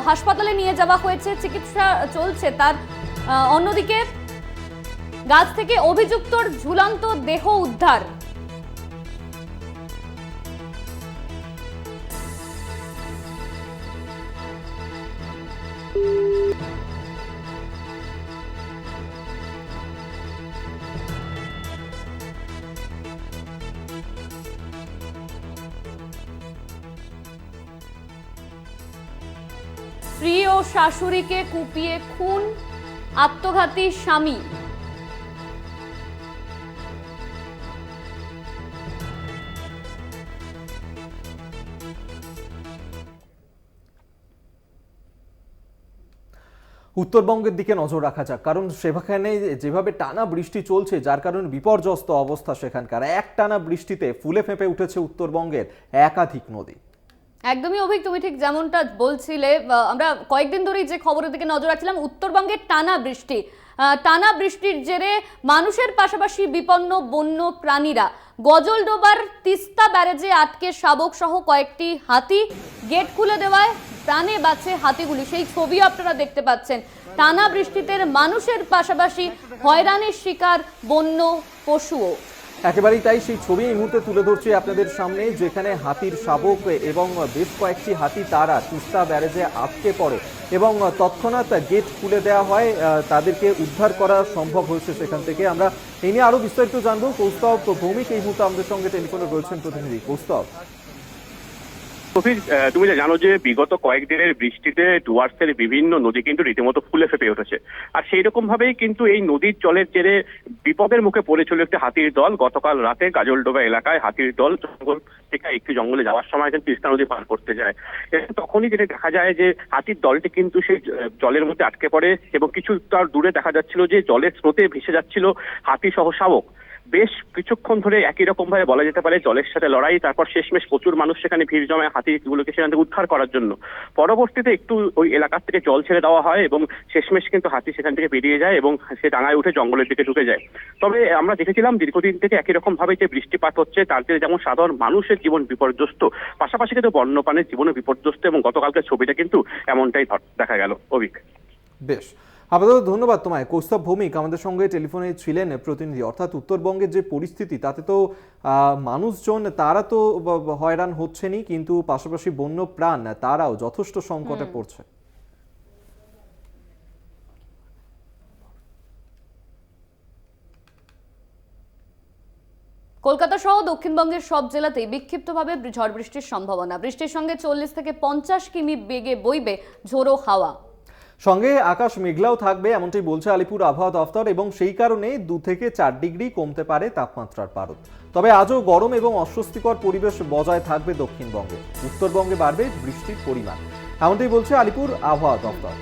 হাসপাতালে নিয়ে যাওয়া হয়েছে, চিকিৎসা চলছে তার। অন্যদিকে গাছ থেকে অভিযুক্তর ঝুলন্ত দেহ উদ্ধার। স্ত্রী ও শাশুড়িকে কুপিয়ে খুন আত্মঘাতী স্বামী। উত্তরবঙ্গের দিকে নজর রাখা যাক, কারণ সেখানে যেভাবে টানা বৃষ্টি চলছে যার কারণে বিপর্যস্ত অবস্থা সেখানকার। এক টানা বৃষ্টিতে ফুলে ফেঁপে উঠেছে উত্তরবঙ্গের একাধিক নদী। একদমই অভিক, তুমি ঠিক যেমনটা বলছিলে, আমরা কয়েকদিন ধরেই যে খবরের দিকে নজর রাখছিলাম, উত্তরবঙ্গের টানা বৃষ্টির জেরে মানুষের পাশাপাশি বিপন্ন বন্য প্রাণীরা। গজলডোবার তিস্তা ব্যারেজে আটকে শাবক সহ কয়েকটি হাতি, গেট খুলে দেওয়ায় প্রাণে বাঁচে হাতিগুলি। সেই ছবিও আপনারা দেখতে পাচ্ছেন। টানা বৃষ্টিতে মানুষের পাশাপাশি হয়রানির শিকার বন্য পশুও। একেবারেই তাই, সেই ছবি এই মুহূর্তে তুলে ধরছি আপনাদের সামনে, যেখানে হাতির শাবক এবং বেশ কয়েকটি হাতি তারা তিস্তা ব্যারেজে আটকে পড়ে এবং তৎক্ষণাৎ গেট খুলে দেওয়া হয়, তাদেরকে উদ্ধার করা সম্ভব হয়েছে সেখান থেকে। আমরা এই নিয়ে আরো বিস্তারিত জানবো। কৌস্তব ভৌমিক এই মুহূর্তে আমাদের সঙ্গে টেলিফোনে রয়েছেন প্রতিনিধি। কৌস্তব, তুমি জানো যে বিগত কয়েকদিনের বৃষ্টিতে ডুয়ার্সের বিভিন্ন নদী কিন্তু রীতিমতো ফুলে ফেপে উঠেছে, আর সেই রকম ভাবেই কিন্তু এই নদীর জলের জেরে বিপদের মুখে পড়েছিল একটি হাতির দল। গতকাল রাতে গাজলডোবা এলাকায় হাতির দল জঙ্গল থেকে একটি জঙ্গলে যাওয়ার সময় কিন্তু তিস্তা নদী পার করতে যায়। তখনই যেটা দেখা যায় যে হাতির দলটি কিন্তু সেই জলের মধ্যে আটকে পড়ে এবং কিছু তার দূরে দেখা যাচ্ছিল যে জলের স্রোতে ভেসে যাচ্ছিল হাতি সহ শাবক। বেশ কিছুক্ষণ ধরে একই রকম ভাবে বলা যেতে পারে জলের সাথে লড়াই। তারপর শেষমেশ প্রচুর মানুষ সেখানে ভিড় জমায় হাতিগুলোকে সেখান থেকে উদ্ধার করার জন্য। পরবর্তীতে একটু ওই এলাকার থেকে জল ছেড়ে দেওয়া হয় এবং শেষমেশ কিন্তু হাতি সেখান থেকে বেরিয়ে যায় এবং সে ডাঙায় উঠে জঙ্গলের দিকে ঢুকে যায়। তবে আমরা দেখেছিলাম দীর্ঘদিন থেকে একই রকম ভাবে যে বৃষ্টিপাত হচ্ছে তার জন্য যেমন সাধারণ মানুষের জীবন বিপর্যস্ত, পাশাপাশি কিন্তু বন্যপ্রাণীর জীবনও বিপর্যস্ত এবং গতকালকের ছবিটা কিন্তু এমনটাই দেখা গেল। অভিক, বেশ, আপাতত ধন্যবাদ তোমায়। কৌস্তব ভৌমিক আমাদের সঙ্গে টেলিফোনে ছিলেন প্রতিনিধি। অর্থাৎ উত্তরবঙ্গের যে পরিস্থিতি তাতে তো মানুষজন তারা তো হয়রান হচ্ছেনই, কিন্তু পাশাপাশি বন্য প্রাণ তারাও যথেষ্ট সংকটে পড়ছে। কলকাতা সহ দক্ষিণবঙ্গের সব জেলাতেই বিক্ষিপ্তভাবে ঝড় বৃষ্টির সম্ভাবনা। বৃষ্টির সঙ্গে 40 থেকে 50 কিমি বেগে বইবে ঝোড়ো হাওয়া। সঙ্গে আকাশ মেঘলাও থাকবে এমনটাই বলছে আলিপুর আবহাওয়া দফতর, এবং সেই কারণে 2 থেকে 4 ডিগ্রি কমতে পারে তাপমাত্রার পারদ। তবে আজও গরম এবং অস্বস্তিকর পরিবেশ বজায় থাকবে দক্ষিণবঙ্গে। উত্তরবঙ্গে বাড়বে বৃষ্টির পরিমাণ, এমনটাই বলছে আলিপুর আবহাওয়া দফতর।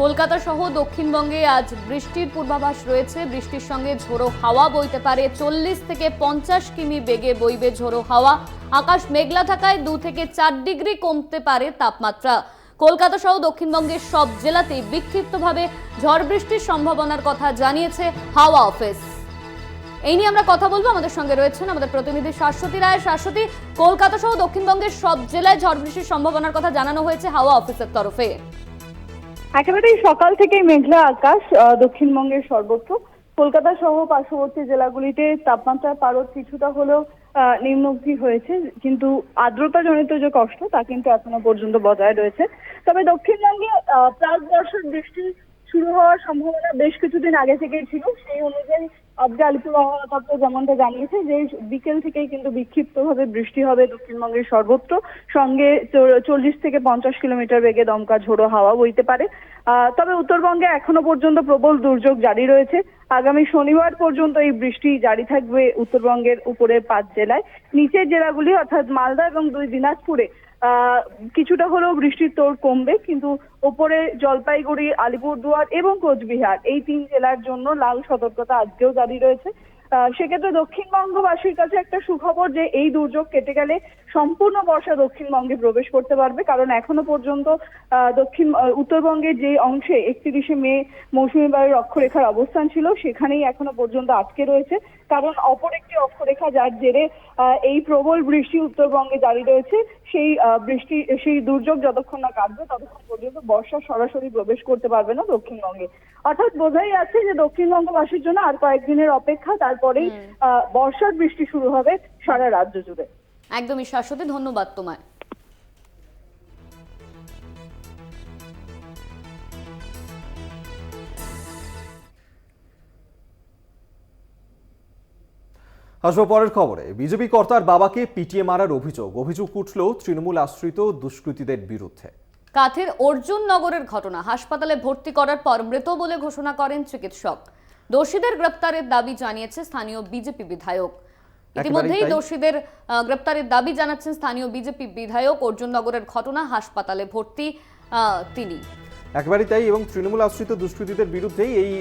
কলকাতা সহ দক্ষিণবঙ্গে আজ বৃষ্টির পূর্বাভাস রয়েছে। বৃষ্টির সঙ্গে ঝোড়ো হাওয়া বইতে পারে। 40 থেকে 50 কিমি বেগে বইবে ঝোড়ো হাওয়া। আকাশ মেঘলা থাকায় 2 থেকে 4 ডিগ্রি কমতে পারে তাপমাত্রা। কলকাতা সহ দক্ষিণবঙ্গের সব জেলাতেই বিক্ষিপ্তভাবে ঝড় বৃষ্টির সম্ভাবনার কথা জানিয়েছে হাওয়া অফিস। এই নিয়ে আমরা কথা বলবো। আমাদের সঙ্গে রয়েছেন আমাদের প্রতিনিধি শাশ্বতী রায়। শাশ্বতী, কলকাতা সহ দক্ষিণবঙ্গের সব জেলায় ঝড় বৃষ্টির সম্ভাবনার কথা জানানো হয়েছে হাওয়া অফিসের তরফে। একেবারেই সকাল থেকেই মেঘলা আকাশ দক্ষিণবঙ্গের সর্বত্র। কলকাতা সহ পার্শ্ববর্তী জেলাগুলিতে তাপমাত্রার পারদ কিছুটা হলেও নিম্নমুখী হয়েছে, কিন্তু আর্দ্রতাজনিত যে কষ্ট তা কিন্তু এখনো পর্যন্ত বজায় রয়েছে। তবে দক্ষিণবঙ্গে প্রাক বর্ষার বৃষ্টি শুরু হওয়ার সম্ভাবনা বেশ কিছুদিন আগে থেকেই ছিল। সেই অনুযায়ী আজকে আলিপুর আবহাওয়া দপ্তর যেমনটা জানিয়েছে যে বিকেল থেকেই কিন্তু বিক্ষিপ্তভাবে বৃষ্টি হবে দক্ষিণবঙ্গের সর্বত্র, সঙ্গে 40 থেকে 50 কিলোমিটার বেগে দমকা ঝোড়ো হাওয়া বইতে পারে। তবে উত্তরবঙ্গে এখনো পর্যন্ত প্রবল দুর্যোগ জারি রয়েছে। আগামী শনিবার পর্যন্ত এই বৃষ্টি জারি থাকবে উত্তরবঙ্গের উপরের 5 জেলায়। নিচের জেলাগুলি অর্থাৎ মালদা এবং 2 দিনাজপুরে কিছুটা হলেও বৃষ্টির তোড় কমবে, কিন্তু ওপরে জলপাইগুড়ি, আলিপুরদুয়ার এবং কোচবিহার এই 3 জেলার জন্য লাল সতর্কতা আজকেও জারি রয়েছে। সেক্ষেত্রে দক্ষিণবঙ্গবাসীর কাছে একটা সুখবর যে এই দুর্যোগ কেটে গেলে সম্পূর্ণ বর্ষা দক্ষিণবঙ্গে প্রবেশ করতে পারবে, কারণ এখনো পর্যন্ত উত্তরবঙ্গের যে অংশে 31শে মে মৌসুমী বায়ুর অক্ষরেখার অবস্থান ছিল সেখানেই এখনো পর্যন্ত আটকে রয়েছে। কারণ অপর একটি অক্ষরেখা যার জেরে এই প্রবল বৃষ্টি উত্তরবঙ্গে জারি রয়েছে, সেই দুর্যোগ যতক্ষণ না কাটবে ততক্ষণ পর্যন্ত বর্ষা সরাসরি প্রবেশ করতে পারবে না দক্ষিণবঙ্গে। অর্থাৎ বোঝাই যাচ্ছে যে দক্ষিণবঙ্গবাসীর জন্য আর কয়েকদিনের অপেক্ষা, তারপরেই বর্ষার বৃষ্টি শুরু হবে সারা রাজ্য জুড়ে। একদমই শাশ্বতী, ধন্যবাদ তোমায়। আসবো পরের খবরে। বিজেপি কর্তার বাবাকে পিটিয়ে মারার অভিযোগ উঠল তৃণমূল আশ্রিত দুষ্কৃতীদের বিরুদ্ধে। কাথের অর্জুন নগরের ঘটনা, হাসপাতালে ভর্তি করার পর মৃত বলে ঘোষণা করেন চিকিৎসক। দোষীদের গ্রেপ্তারের দাবি জানিয়েছে স্থানীয় বিজেপি বিধায়ক। ইতিমধ্যেই দোষীদের গ্রেপ্তারের দাবি জানাচ্ছেন স্থানীয় বিজেপি বিধায়ক। অর্জুন নগরের ঘটনা, হাসপাতালে ভর্তি তিনি। একেবারেই তাই, এবং তৃণমূল আশ্রিত দুষ্কৃতীদের বিরুদ্ধেই এই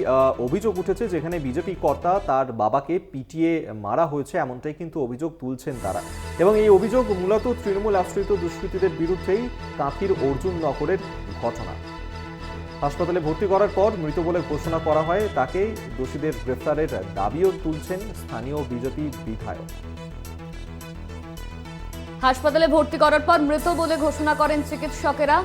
অভিযোগ উঠেছে, যেখানে বিজেপি কর্তা তার বাবাকে পিটিয়ে মারা হয়েছে এমনটাই কিন্তু অভিযোগ তুলছেন তারা। এবং এই অভিযোগ মূলত তৃণমূল আশ্রিত দুষ্কৃতীদের বিরুদ্ধেই কাঁথির অর্জুন নগরের ঘটনা। হাসপাতালে ভর্তি করার পর মৃত বলে ঘোষণা করা হয় তাকে। দোষীদের গ্রেফতারের দাবিও তুলছেন স্থানীয় বিজেপি বিধায়ক। হাসপাতালে ভর্তি করার পর মৃত বলে ঘোষণা করেন চিকিৎসকেরা।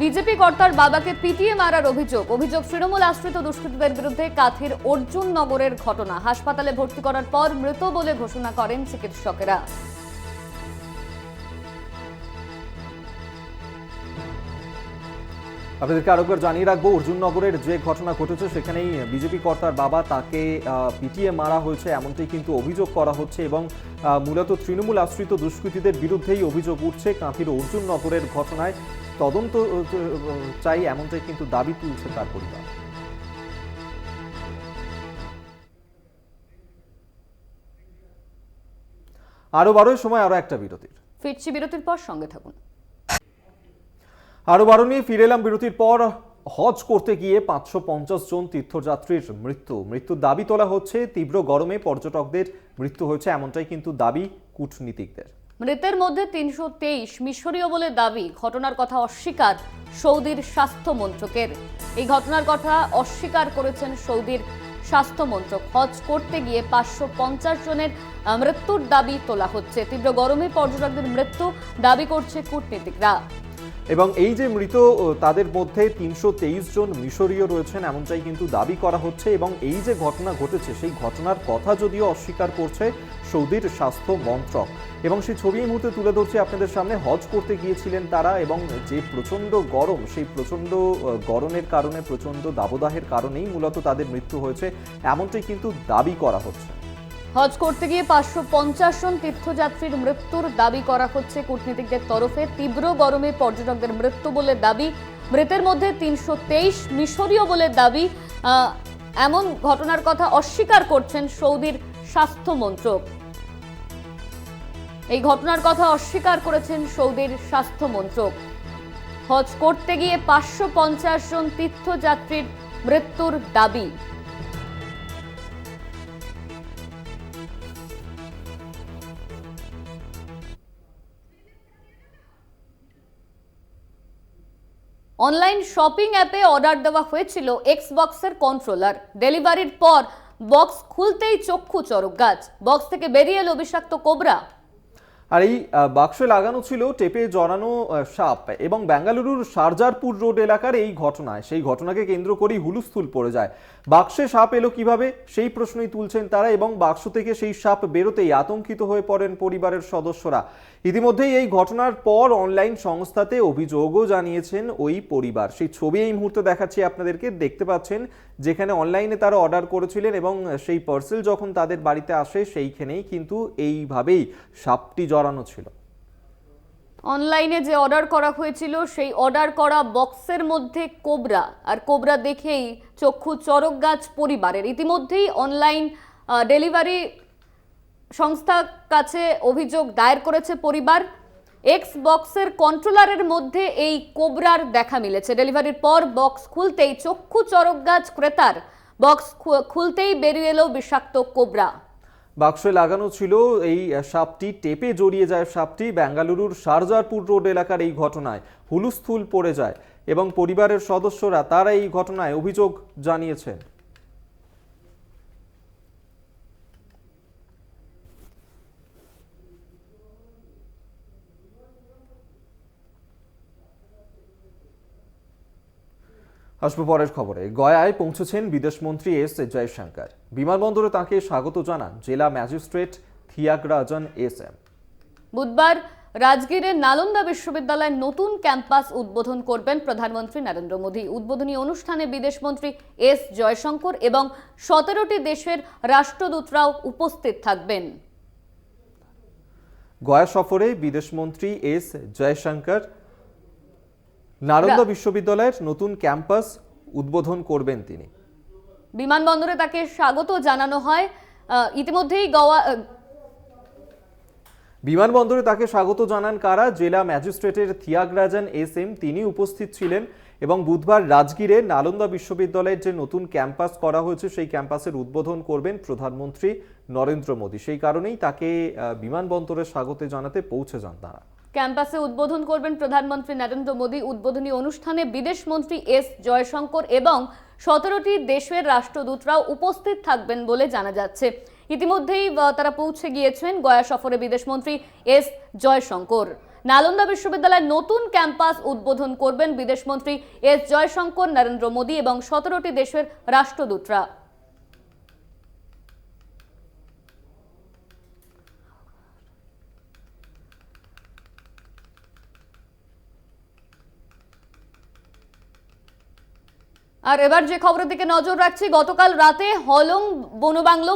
বিজেপি কর্তার বাবাকে পিটিয়ে মারার অভিযোগ তৃণমূল আশ্রিত দুষ্কৃতীদের বিরুদ্ধে কাথির অর্জুন নগরের ঘটনা। হাসপাতালে ভর্তি করার পর মৃত বলে ঘোষণা করেন চিকিৎসকেরা। আপনাদেরকে আরেকবার জানিয়ে রাখবো, অর্জুন নগরের যে ঘটনা ঘটেছে সেখানেই বিজেপি কর্তার বাবা তাকে পিটিয়ে মারা হয়েছে এমনটাই কিন্তু অভিযোগ করা হচ্ছে, এবং মূলত তৃণমূল আশ্রিত দুষ্কৃতীদের বিরুদ্ধেই অভিযোগ উঠছে। কাঁথির অর্জুন নগরের ঘটনায় তদন্ত চাই এমনটাই কিন্তু দাবি তুলছে তার পরিবার। আরো 12 সময় আরো একটা বিরতির। ফিরছি বিরতির পর, সঙ্গে থাকুন। আরো 12 নিয়ে ফিরে এলাম বিরতির পর। হজ করতে গিয়ে 550 জন তীর্থযাত্রীর মৃত্যুর দাবি তোলা হচ্ছে। তীব্র গরমে পর্যটকদের মৃত্যু হয়েছে এমনটাই কিন্তু দাবি কূটনীতিকদের। মৃতের মধ্যে 323 মিশরীয় বলে দাবি। ঘটনার কথা অস্বীকার সৌদির স্বাস্থ্য মন্ত্রকের। এই ঘটনার কথা অস্বীকার করেছেন সৌদির স্বাস্থ্য মন্ত্রক। হজ করতে গিয়ে 550 জনের মৃত্যুর দাবি তোলা হচ্ছে। তীব্র গরমে পর্যটকদের মৃত্যু দাবি করছে কূটনীতিকরা। এবং এই যে মৃত তাদের মধ্যে 323 জন মিশরীয় রয়েছেন এমনটাই কিন্তু দাবি করা হচ্ছে। এবং এই যে ঘটনা ঘটেছে সেই ঘটনার কথা যদিও অস্বীকার করছে সৌদির স্বাস্থ্য মন্ত্রক। এবং সেই ছবি এই মুহূর্তে তুলে ধরছি আপনাদের সামনে। হজ করতে গিয়েছিলেন তারা, এবং যে প্রচণ্ড গরম, সেই প্রচণ্ড গরমের কারণে, প্রচণ্ড দাবদাহের কারণেই মূলত তাদের মৃত্যু হয়েছে এমনটাই কিন্তু দাবি করা হচ্ছে। হজ করতে গিয়ে 550 জন তীর্থযাত্রীর মৃত্যুর দাবি করা হচ্ছে কূটনীতিকদের তরফে। তীব্র গরমে পর্যটকদের মৃত্যু বলে দাবি। মৃতের মধ্যে 323 মিশরীয় বলে দাবি। এমন ঘটনার কথা অস্বীকার করছেন সৌদির স্বাস্থ্য মন্ত্রক। এই ঘটনার কথা অস্বীকার করেছেন সৌদির স্বাস্থ্য মন্ত্রক। হজ করতে গিয়ে 550 জন তীর্থযাত্রীর মৃত্যুর দাবি। অনলাইন শপিং অ্যাপে অর্ডার দেওয়া হয়েছিল এক্সবক্সের কন্ট্রোলার। ডেলিভারির পর বক্স খুলতেই চক্ষু চড়ক গাছ, বক্স থেকে বেরিয়ে এলো বিষাক্ত কোবরা। আর এই বাক্সে লাগানো ছিল টেপে জড়ানো সাপ এবং বেঙ্গালুরুর শারজারপুর রোড এলাকার এই ঘটনায়, সেই ঘটনাকে কেন্দ্র করেই হুলস্থুল পড়ে যায়। বাক্সে সাপ এলো কিভাবে সেই প্রশ্নই তুলছেন তারা, এবং বাক্স থেকে সেই সাপ বেরোতেই আতঙ্কিত হয়ে পড়েন পরিবারের সদস্যরা। ইতিমধ্যেই এই ঘটনার পর অনলাইন সংস্থাতে অভিযোগও জানিয়েছেন ওই পরিবার। সেই ছবি এই মুহূর্তে দেখাচ্ছি আপনাদেরকে, দেখতে পাচ্ছেন যেখানে অনলাইনে তারা অর্ডার করেছিলেন এবং সেই পার্সেল যখন তাদের বাড়িতে আসে সেইখানেই কিন্তু এইভাবেই সাপটি জড়ানো ছিল। অনলাইনে যে অর্ডার করা হয়েছিল সেই অর্ডার করা বক্সের মধ্যে কোবরা, আর কোবরা দেখেই চক্ষু চড়ক গাছ পরিবারের। ইতিমধ্যেই অনলাইন ডেলিভারি সংস্থার কাছে অভিযোগ দায়ের করেছে পরিবার। এক্স বক্সের কন্ট্রোলারের মধ্যে এই কোবরার দেখা মিলেছে। ডেলিভারির পর বক্স খুলতেই চক্ষু চড়ক গাছ ক্রেতার, বক্স খুলতেই বেরিয়ে এলো বিষাক্ত কোবরা। বাক্সে লাগানো ছিল এই সাপটি, টেপে জড়িয়ে যায় সাপটি। বেঙ্গালুরুর শারজারপুর রোড এলাকার এই ঘটনায় হুলস্থুল পড়ে যায় এবং পরিবারের সদস্যরা তারা এই ঘটনায় অভিযোগ জানিয়েছেন। আসবো পরের খবরে। গয়ায় পৌঁছেছেন বিদেশমন্ত্রী এস জয়শঙ্কর। বিমানবন্দরে তাঁকে স্বাগত জানান জেলা ম্যাজিস্ট্রেট থিয়াগরাজন এস.এম। বুধবার রাজগীরের নালন্দা বিশ্ববিদ্যালয়ের নতুন ক্যাম্পাস উদ্বোধন করবেন প্রধানমন্ত্রী নরেন্দ্র মোদী। উদ্বোধনী অনুষ্ঠানে বিদেশমন্ত্রী এস জয়শঙ্কর এবং 17টি দেশের রাষ্ট্রদূতরাও উপস্থিত থাকবেন। গয়া সফরে বিদেশমন্ত্রী এস জয়শঙ্কর নালন্দা বিশ্ববিদ্যালয়ের নতুন ক্যাম্পাস উদ্বোধন করবেন তিনি। বিমানবন্দরে তাকে স্বাগত জানানো হয়। ইতিমধ্যেই বিমানবন্দরে তাকে স্বাগত জানান কারা? জেলা ম্যাজিস্ট্রেটের থিয়াগরাজন এস.এম, তিনি উপস্থিত ছিলেন এবং বুধবার রাজগীরে নালন্দা বিশ্ববিদ্যালয়ের যে নতুন ক্যাম্পাস করা হয়েছে সেই ক্যাম্পাসের উদ্বোধন করবেন প্রধানমন্ত্রী নরেন্দ্র মোদী। সেই কারণেই তাকে বিমানবন্দরে স্বাগত জানাতে পৌঁছে যান তারা। ক্যাম্পাসে উদ্বোধন করবেন প্রধানমন্ত্রী নরেন্দ্র মোদী। উদ্বোধনী অনুষ্ঠানে বিদেশমন্ত্রী এস জয়শঙ্কর এবং 17টি দেশের রাষ্ট্রদূতরাও উপস্থিত থাকবেন বলে জানা যাচ্ছে। ইতিমধ্যেই তারা পৌঁছে গিয়েছেন গয়া সফরে বিদেশমন্ত্রী এস জয়শঙ্কর। নালন্দা বিশ্ববিদ্যালয়ের নতুন ক্যাম্পাস উদ্বোধন করবেন বিদেশমন্ত্রী এস জয়শঙ্কর, নরেন্দ্র মোদী এবং 17টি দেশের রাষ্ট্রদূতরা। আর এবার যে খবরের দিকে নজর রাখছি, গতকাল রাতে হলং বনবাংলো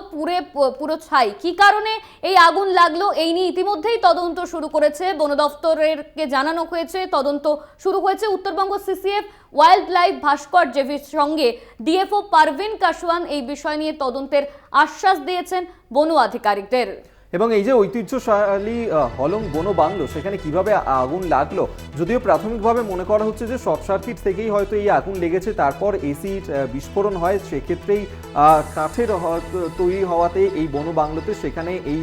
পুরো ছাই। কি কারণে এই আগুন লাগলো এই নিয়ে ইতিমধ্যেই তদন্ত শুরু করেছে বন দফতরকে জানানো হয়েছে। তদন্ত শুরু হয়েছে। উত্তরবঙ্গ সিসিএফ ওয়াইল্ড লাইফ ভাস্কর জেভির সঙ্গে ডিএফও পারভিন কাশওয়ান এই বিষয় নিয়ে তদন্তের আশ্বাস দিয়েছেন বন আধিকারিকদের। এবং এই যে ঐতিহ্যশালী হলং বন বাংলো, সেখানে কিভাবে আগুন লাগলো, যদিও প্রাথমিকভাবে মনে করা হচ্ছে যে শর্ট সার্কিট থেকেই হয়তো এই আগুন লেগেছে, তারপর এসিড বিস্ফোরণ হয়, সেক্ষেত্রেই কাঠের তৈরি হওয়াতে এই বন বাংলোতে সেখানে এই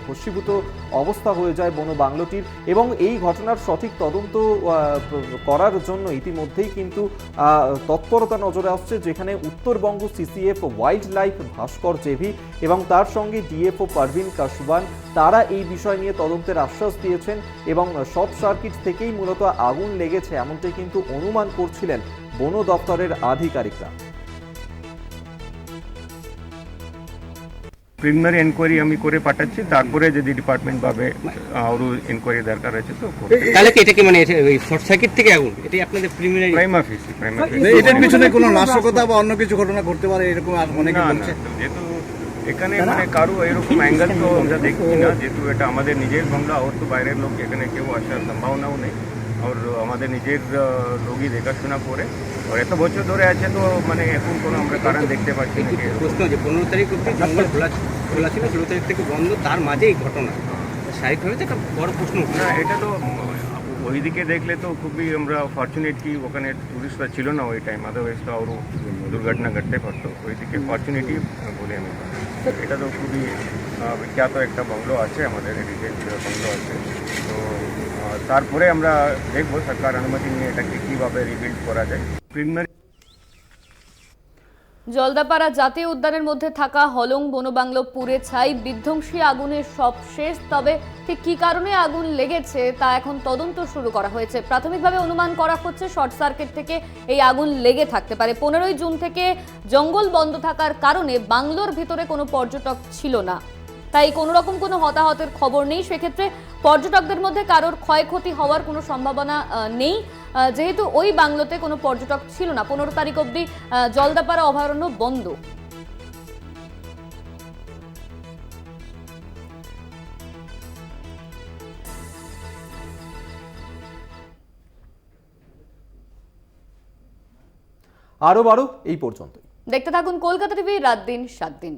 ভস্মীভূত অবস্থা হয়ে যায় বন বাংলোটির। এবং এই ঘটনার সঠিক তদন্ত করার জন্য ইতিমধ্যেই কিন্তু তৎপরতা নজরে আসছে, যেখানে উত্তরবঙ্গ সিসিএফ ওয়াইল্ড লাইফ ভাস্কর জেভি এবং তার সঙ্গে ডিএফও পারভিন কাশওয়ান তারা এই বিষয় নিয়ে তদন্তের আশ্বাস দিয়েছেন এবং শর্ট সার্কিট থেকেই মূলত আগুন লেগেছে এমনটাই কিন্তু অনুমান করছিলেন বন দপ্তরের আধিকারিকরা। প্রিলিমিনারি এনকোয়ারি আমি করে পাঠাচ্ছি, তারপরে যদি ডিপার্টমেন্ট ভাবে আরো এনকোয়ারি দরকার আছে তো তাহলে কি এটা কি মানে শর্ট সার্কিট থেকে আগুন, এটাই আপনাদের প্রিলিমিনারি প্রাইমা ফেসি এটার পিছনে কোনো নাশকতা বা অন্য কিছু ঘটনা ঘটতে পারে এরকম অনেকে বলছে। যেহেতু এখানে মানে কারো এরকম অ্যাঙ্গেল তো আমরা দেখছি না, যেহেতু এটা আমাদের নিজের বাংলা, ওর তো বাইরের লোক এখানে কেউ আসার সম্ভাবনাও নেই, আর আমাদের নিজের রোগী দেখাশোনা করে আর এত বছর ধরে আছে, তো মানে এখন কোনো আমরা কারণ দেখতে পাচ্ছি না। প্রশ্ন যে 15 তারিখ অব্দি জঙ্গল খোলা ছিল, 16 তারিখ থেকে বন্ধ, তার মাঝে এই ঘটনা স্বাভাবিকভাবে একটা বড় প্রশ্ন। না, এটা তো ওইদিকে দেখলে তো খুবই আমরা ফর্চুনেট কি ওখানে টুরিস্টরা ছিল না ওই টাইম, আদারওয়াইজ তো আরও দুর্ঘটনা ঘটতে পারতো। ওইদিকে ফর্চুনেটি বলে আমি, এটা তো খুবই বিখ্যাত একটা বাংলো আছে, আমাদের হেরিটেজ বাংলো আছে, তো তারপরে আমরা দেখবো সরকার অনুমতি নিয়ে এটাকে কীভাবে রিবিল্ড করা যায়। প্রিলিমিনারি জলদাপাড়া জাতীয় উদ্যানের মধ্যে থাকা হলং বনবাংলো পুড়ে ছাই, বিধ্বংসী আগুনের সব শেষ। তবে ঠিক কী কারণে আগুন লেগেছে তা এখন তদন্ত শুরু করা হয়েছে। প্রাথমিকভাবে অনুমান করা হচ্ছে শর্ট সার্কিট থেকে এই আগুন লেগে থাকতে পারে। 15ই জুন থেকে জঙ্গল বন্ধ থাকার কারণে বাংলোর ভিতরে কোনো পর্যটক ছিল না, তাই কোনো রকম কোনো হতাহতের খবর নেই। সেক্ষেত্রে পর্যটকদের মধ্যে কারোর ক্ষয়ক্ষতি হওয়ার কোনো সম্ভাবনা নেই, যেহেতু ওই বাংলোতে কোনো পর্যটক ছিল না। 15 তারিখ অবধি জলদাপাড়া অভয়ারণ্য বন্ধ। আরও বারো এই পর্যন্ত। দেখতে থাকুন কলকাতা টিভি, রাত দিন 7 দিন।